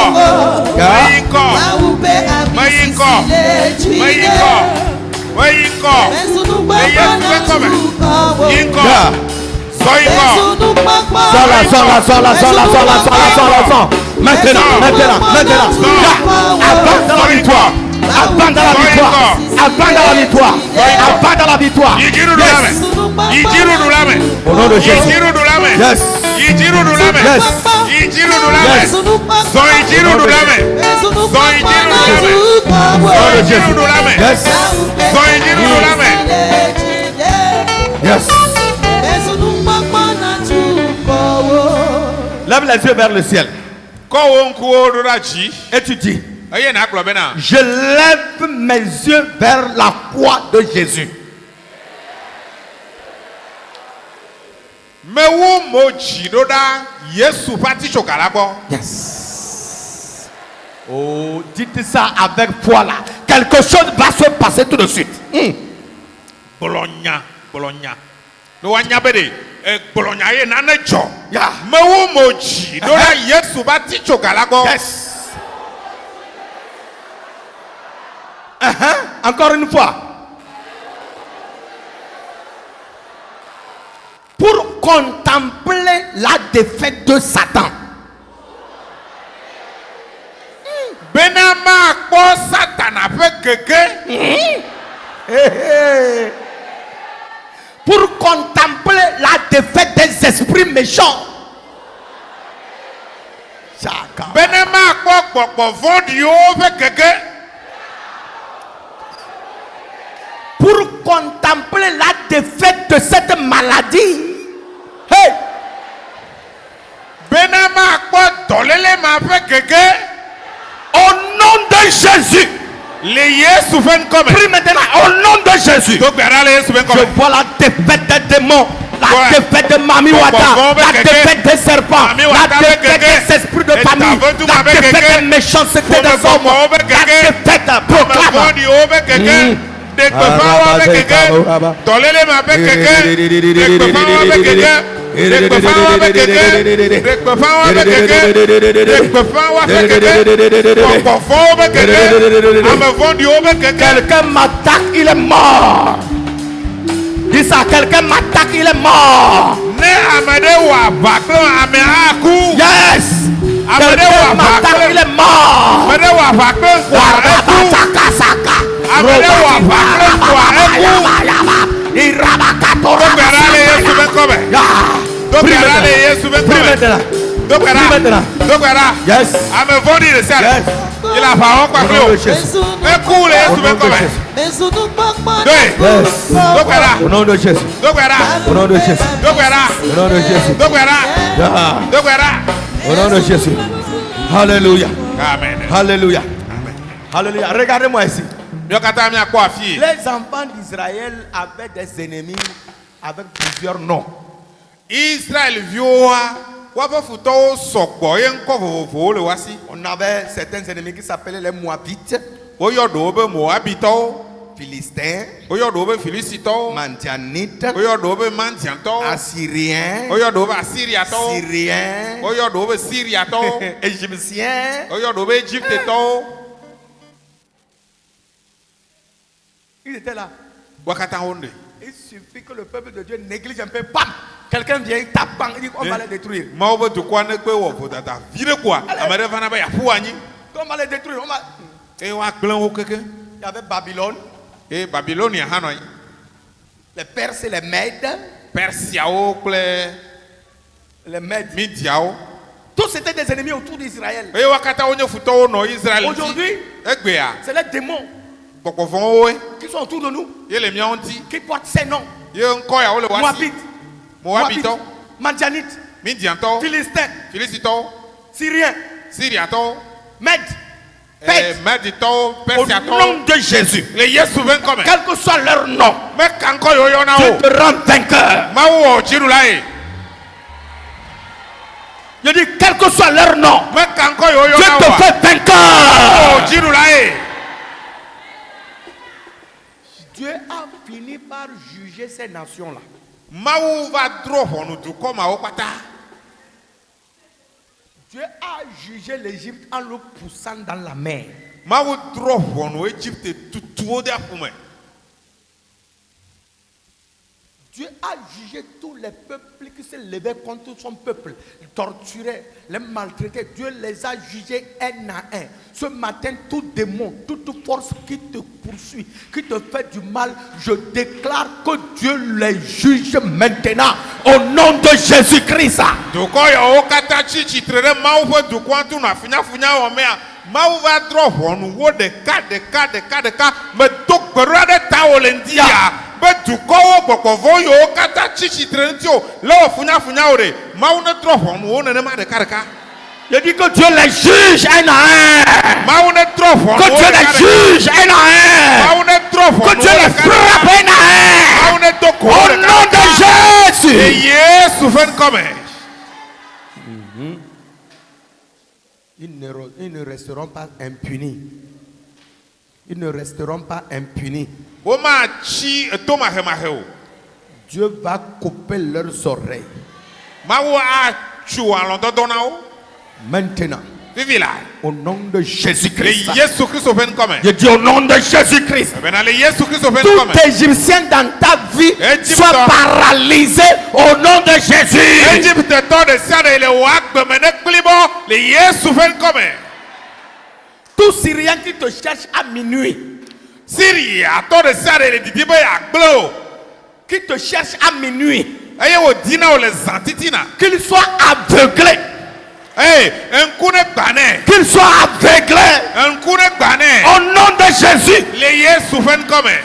Me yinko. Me yinko. Me yinko. Me yinko. Le Yesu be come. Yinko. So yinko. Sors. Maintenant. Avance dans la victoire. Avance dans la victoire. Yijiru dulame. Yijiru dulame. Au nom de Jésus. Yijiru dulame. Yes. Yijiru dulame. Yes. Yijiru dulame. Yes. So yijiru dulame. So yijiru dulame. So yijiru dulame. Yes. So yijiru dulame. Yes. Lève les yeux vers le ciel. Ko wo nkuo dura ji. Et tu dis, Eye na aklo be na. je lève mes yeux vers la croix de Jésus. Me wo mo ji do da Yesu pati chokala gbo. Yes. Oh, dites ça avec foi là. Quelque chose va se passer tout de suite. Bolonya. No wanya be de. Bolonya ye na ne jo. Yeah. Me wo mo ji do da Yesu pati chokala gbo. Yes. Encore une fois. Pour contempler la défaite de Satan. Benama ko Satan ape keke. Pour contempler la défaite des esprits méchants. Benama ko gbogbo vodi o fe keke. Pour contempler la défaite de cette maladie. Hey! Benama ko dolele ma fe keke. Au nom de Jésus. Le Yesu fen come. Prie maintenant au nom de Jésus. Donc le Yesu fen Je come. vois la défaite des démons. La Ouais. défaite de Mami Wata. La défaite des serpents. Mami La Wata défaite avec des esprits de Et famille. t'as vu tout La avec défaite quelqu'un. des méchancetés Faut des me hommes. voir avec La quelqu'un. défaite proclame. Vodi o be keke. De pe fa wa be keke. Dolele ma be keke. De pe fa wa be keke. De pe fa wa be keke. De pe fa wa be keke. De pe fa wa be keke. Poko fo be keke. Ame vodi o be keke. Quelqu'un m'attaque, il est mort. Dis ça, quelqu'un m'attaque, il est mort. Ne amede wa baklo ame aku. Yes. Amede Quelqu'un wa m'attaque, il baklo. est mort. Amede wa baklo wa aku. Amede wa baklo wa aku. Dokara le Yesu be come. Dokara le Yesu be come. Dokara. Yes. Ame vodi le sel. Yes. Il a pas encore Au nom de Jésus. Écoute le Yesu be come. Yes. Dokara. Au nom de Jésus. Dokara. Au nom de Jésus. Dokara. Au nom de Jésus. Dokara. Yeah. Dokara. Au nom de Jésus. Alléluia. Amen. Alléluia. Alléluia. Regardez-moi ici. Yokata mi akwa fi. Les enfants d'Israël avaient des ennemis avec plusieurs noms. Israël vioa wa futo sokbo ye nko vovo le wasi. On avait certains ennemis qui s'appelaient les Moabites, Oyodo be Moabito, Philistins, oyodo be Filisito, Mantianites, oyodo be Mantianto, Assyriens, oyodo be Assyriato, Syriens, oyodo be Syriato, Égyptiens. oyodo be Egypteto. Ils étaient là. Wakata honde. Il suffit que le peuple de Dieu néglige un peu. Bam! Quelqu'un vient, il tape, bang, il dit on va les détruire. Maobe to kwa ne pe wo potata. Vire kwa. Amere fana ba ya pu anyi. On va les détruire. On va... E wa glan wo keke. Il y avait Babylone, E Babylonia hanoi. les Perses et les Mèdes. Persia o kle Les Mèdes. Media o. Tous étaient des ennemis autour d'Israël. E wakata onye futo no Israel. Aujourd'hui, egbe a. c'est les démons Kokofon owe. qui sont autour de nous, Ye le mianti. qui portent ces noms. Ye nko ya o le wasi. Moabites, Moabito, Mantianites, Midianto, Philistins, Filisito, Syriens, Syriato, Mèdes, Perses. Medito, Au Persiato. nom de Jésus, Le Yesu ven come. quel que soit leur nom, Me kanko yo yo na tu o. te rends vainqueur. Ma wo jiru lai. Je dis, quel que soit leur nom, Me kanko yo yo tu na te o. fais vainqueur. O jiru lai. juger ces nations-là. Mawu va drɔ ʋɔnu dukɔ mawo kpata. Dieu a jugé l'Égypte en le poussant dans la mer. Mawu drɔ ʋɔnu Égypte tutuwo de aƒu me. Dieu a jugé tous les peuples qui se levaient contre son peuple, les torturaient, les maltraitaient. Dieu les a jugés un à un. Ce matin, tout démon, toute force qui te poursuit, qui te fait du mal, je déclare que Dieu les juge maintenant au nom de Jésus-Christ. Dukɔ yawo katã tsi tsitre ɖe Mawu ƒe dukɔa ŋuti nɔ afinyafunya wɔm mea, Mawu va drɔ ʋɔnu wo ɖeka me do gbe ɖa ɖe tawò le ŋdi ya. Be dukɔwo gbɔgbɔvɔ yiwo katã tsi tsitre ŋuti o le wò funyafunya o ɖe Mawu ne drɔ ʋɔnu wo nenema ɖeka. Je dis que Dieu les juge un à un. Mawu ne drɔ ʋɔnu Que Dieu les juge un à un. Mawu ne drɔ ʋɔnu Que Dieu les frappe un à Mawu un. ne do ko Au nom de Jésus. Yesu ƒe ŋkɔme. Ils ne resteront pas impunis. Ils ne resteront pas impunis. Womatsi etomahemahe o. Dieu va couper leurs oreilles. Mawu atsu alɔdɔdɔ na wo. Maintenant, Vivi la. au nom de Jésus-Christ. Le Yesu Kristo ƒe ŋkɔme. Je dis au nom de Jésus-Christ. Bena le Yesu Kristo ƒe Tout ŋkɔme. Égyptien dans ta vie Égypte. soit paralysé au nom de Jésus. Égyptetɔ de sia ɖe le wò agbeme ne kplibɔ le Yesu ƒe ŋkɔme. Tout Syrien qui te cherche à minuit, Syriatɔ de sia ɖe le didi be yeagblẽ o. qui te cherche à minuit, Eye wòdina wo le zã titina. qu'il soit aveuglé, Ŋku ne gba nɛ. qu'il soit aveuglé Ŋku ne gba nɛ. au nom de Jésus. Le Yesu ƒe ŋkɔme.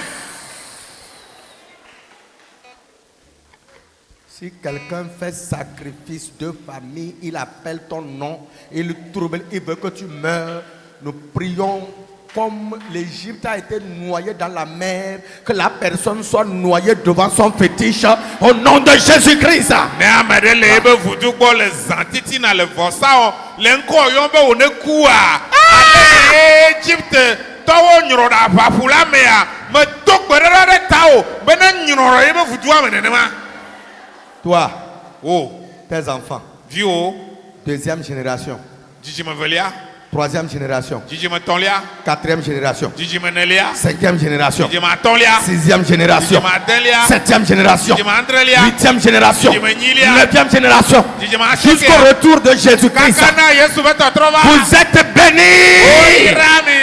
Si quelqu'un fait sacrifice de famille, il appelle ton nom, il trouble, il veut que tu meurs. Nous prions comme l'Égypte a été noyée dans la mer, que la personne soit noyée devant son fétiche au nom de Jésus-Christ. Ne ame ɖe le ebe vudu gbɔ le zã titina le vɔsa wɔ le ŋkɔ yɔm be wòne kua. Ale Egypte tɔwo nyrɔ ɖe aʋaƒu la mea, medo gbeɖeɖa ɖe ta o be ne nyrɔ ɖe ebe vudua me nenema. Toi, Tes enfants, viwo, deuxième génération, dzidzime velia, troisième génération, dzidzime tɔlia, quatrième génération, dzidzime nelia, cinquième génération, dzidzime atɔlia, sixième génération, dzidzime adelia, septième génération, dzidzime adrelia, huitième génération, dzidzime nyilia, neuvième génération, dzidzime jusqu'au asiekea. retour de Jésus-Christ. Kaka na Yesu be tɔtrɔ va. Vous êtes bénis. Oyirami.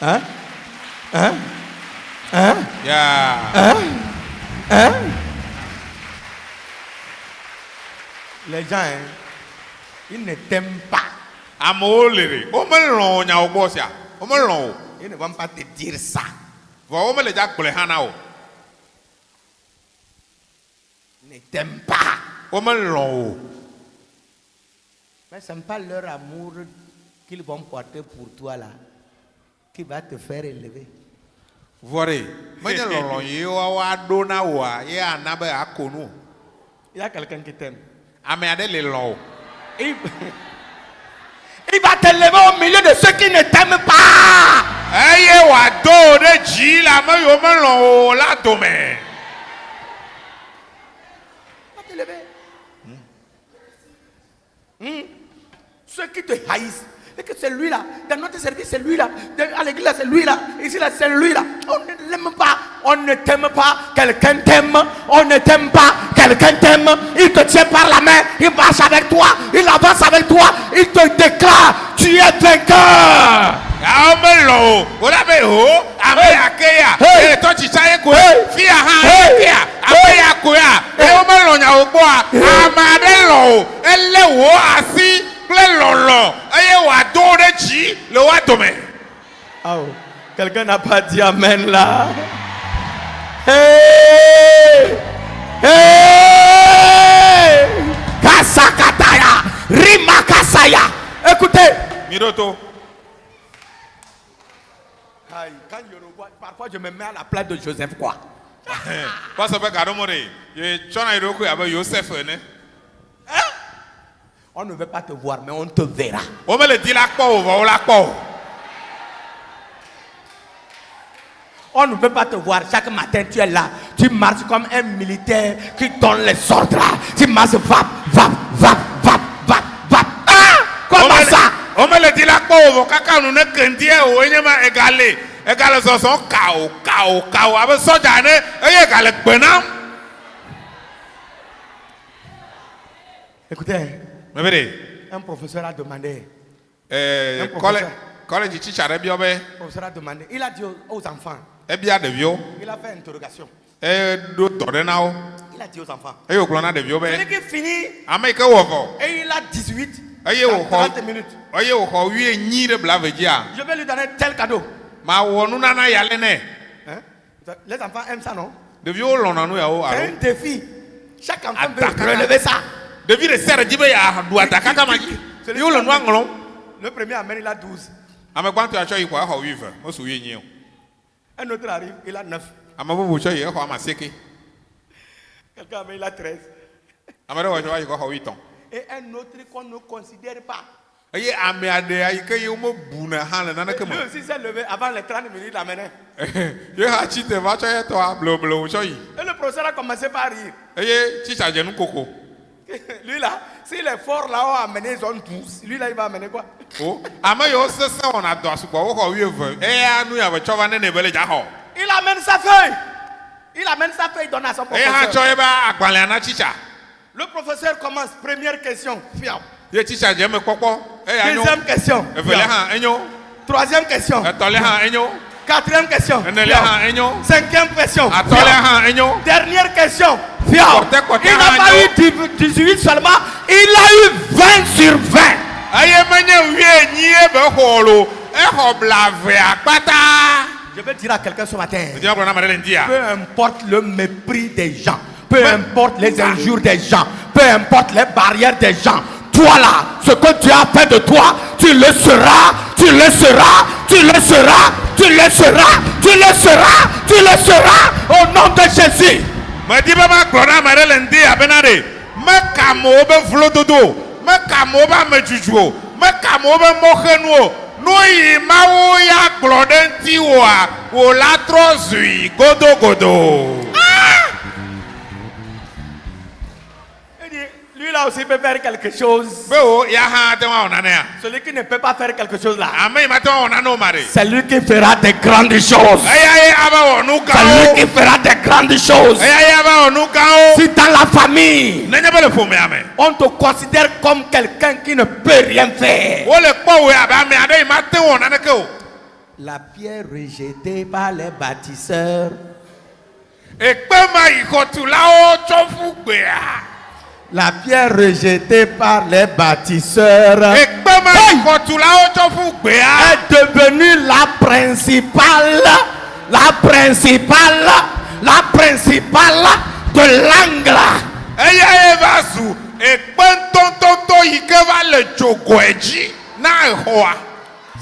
Hein? Hein? Hein? Ya. Hein? Hein? Les gens, hein, ils ne t'aiment pas. Amewo le ɖe. Womelɔ̃ nyawo gbɔ sia. Womelɔ̃ o. Ils ne vont pas te dire ça. Vɔ womele dza gblɔe hã na o. Ils ne t'aiment pas. Womelɔ̃ o. Mais ce n'est pas leur amour qu'ils vont porter pour toi là qui va te faire élever. Vɔ ɖe. Menye lɔlɔ̃ yiwo aɖo na woa ye ana be ako nu. Il y a quelqu'un qui t'aime. Ame aɖe le lɔ̃ o. Il va te lever au milieu de ceux qui ne t'aiment pas. Eye wòado ɖe dzi le ame yiwo melɔ̃ o la dome. Il va te lever. Ceux qui te haïssent. Et que c'est lui là, dans notre service c'est lui là, à l'église là c'est lui là, ici là c'est lui là. On ne l'aime pas, on ne t'aime pas, quelqu'un t'aime, on ne t'aime pas, quelqu'un t'aime, il te tient par la main, il marche avec toi, il avance avec toi, il te déclare, tu es vainqueur. Amelɔ̃ o. Wòla be ho. Ame yake ya. Eye tɔtsitsa ye koe. Fia hã ye ya. Ame ya koe ya. Eye womelɔ̃ nyawo gbɔa. Ame aɖe lɔ̃ o. Elé wò asi kple lɔlɔ eye wòado ɖe dzi le woa dome. Oh, quelqu'un n'a pas dit amen là. Hey! Hey! Kasakataya, Rimakasaya. Écoutez. Miroto. Quand je revois, parfois je me mets à la place de Joseph quoi. Parce que gaɖomo ɖe. Ye tsɔna yi ɖokui abe Yosef ene. On ne veut pas te voir, mais on te verra. Womele di la kpɔ o vɔ wola kpɔ o. On ne peut pas te voir. Chaque matin, tu es là. Tu marches comme un militaire qui donne les ordres. Tu marches, vap, vap, vap, vap, vap, vap. Ah! Comment ça? On me le dit là, kaka nous ne candier ou enyema égalé. Égalé son kao. Avec ça, j'en ai égalé benam. Écoutez, un professeur a demandé. Collège teacher biobe. Professeur a demandé. Il a dit aux enfants. Il a fait interrogation. Il a dit aux enfants. Celui qui finit. Et il a 18. 30 minutes. Je vais lui donner tel cadeau. Hein? Les enfants aiment ça, non? C'est un défi. Chaque enfant veut relever ça. Le premier amène, il a 12. Un autre arrive, il a 9. Quelqu'un amène, il a 13. Et un autre qu'on ne considère pas. Lui aussi s'est levé avant les 30 minutes, il l'amenait. Et le professeur a commencé par rire. Lui là, s'il est fort là-haut à amener, ils ont 12. Lui là, il va amener quoi? Il amène sa feuille. Il donne à son professeur. Le professeur commence. Première question. Deuxième question. Troisième question. Quatrième question. Cinquième question. Dernière question. Il n'a pas eu 18 seulement, il a eu 20 sur 20. Je vais dire à quelqu'un ce matin, peu importe le mépris des gens, peu importe les injures des gens, peu importe les barrières des gens, toi là, ce que tu as fait de toi, tu le seras, tu le seras, tu le seras, tu le seras, tu le seras, tu le seras, au nom de Jésus. Lui là aussi peut faire quelque chose. Celui qui ne peut pas faire quelque chose là, c'est lui qui fera des grandes choses. C'est lui qui fera des grandes choses. Si dans la famille on te considère comme quelqu'un qui ne peut rien faire, la pierre rejetée par les bâtisseurs, la pierre rejetée par les bâtisseurs est devenue la principale de l'angle.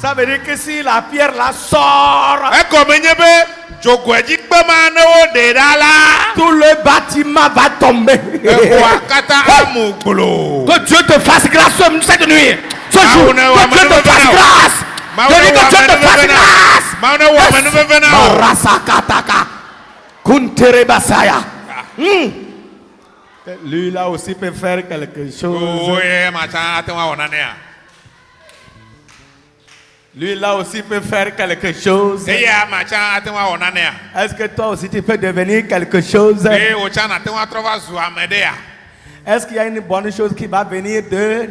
Ça veut dire que si la pierre la sort, tout le bâtiment va tomber. Que Dieu te fasse grâce cette nuit, ce jour. Que Dieu te fasse grâce. Je dis que Dieu te fasse grâce. Lui là aussi peut faire quelque chose. Lui là aussi peut faire quelque chose. Est-ce que toi aussi tu peux devenir quelque chose? Est-ce qu'il y a une bonne chose qui va venir de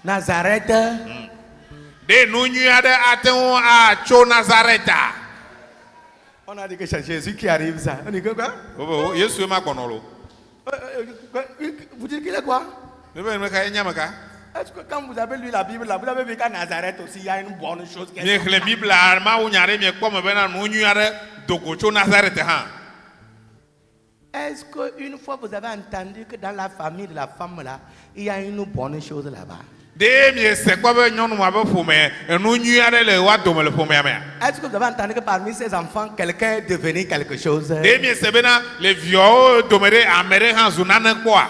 Nazareth? On a dit que c'est Jésus qui arrive ça. On dit que quoi? Vous dites qu'il est quoi? Est-ce que quand vous avez lu la Bible, là, vous avez vu qu'à Nazareth aussi, il y a une bonne chose qui est Est-ce qu'une fois vous avez entendu que dans la famille de la femme là, il y a une bonne chose là-bas? Est-ce que vous avez entendu que parmi ces enfants, quelqu'un est devenu quelque chose?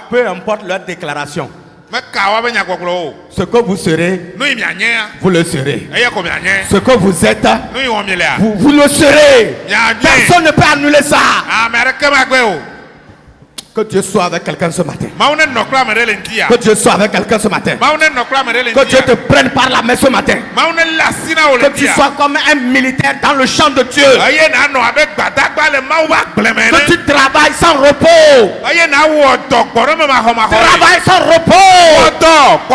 Peu importe leur déclaration. Ce que vous serez, vous le serez. Ce que vous êtes, vous le serez. Personne ne peut annuler ça. Que Dieu soit avec quelqu'un ce matin. Que Dieu soit avec quelqu'un ce matin. Que Dieu te prenne par la main ce matin. Que tu sois comme un militaire dans le champ de Dieu. Que tu travailles sans repos. Travaille sans repos.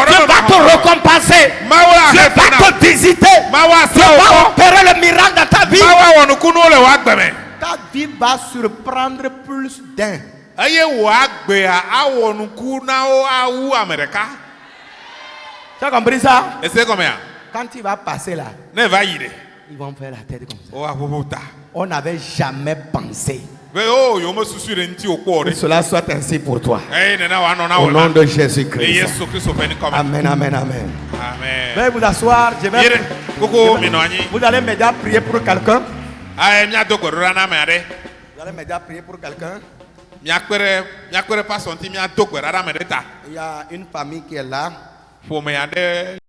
Dieu va te récompenser. Dieu va te visiter. Dieu va opérer le miracle dans ta vie. Ta vie va surprendre plus d'un. Tu as compris ça? Quand il va passer là, ils vont faire la tête comme ça. On n'avait jamais pensé que cela soit ainsi pour toi. Au nom de Jésus-Christ. Amen, amen, amen. Veuillez vous asseoir. Vous allez m'aider à prier pour quelqu'un. Vous allez m'aider à prier pour quelqu'un. Il y a une famille qui est là.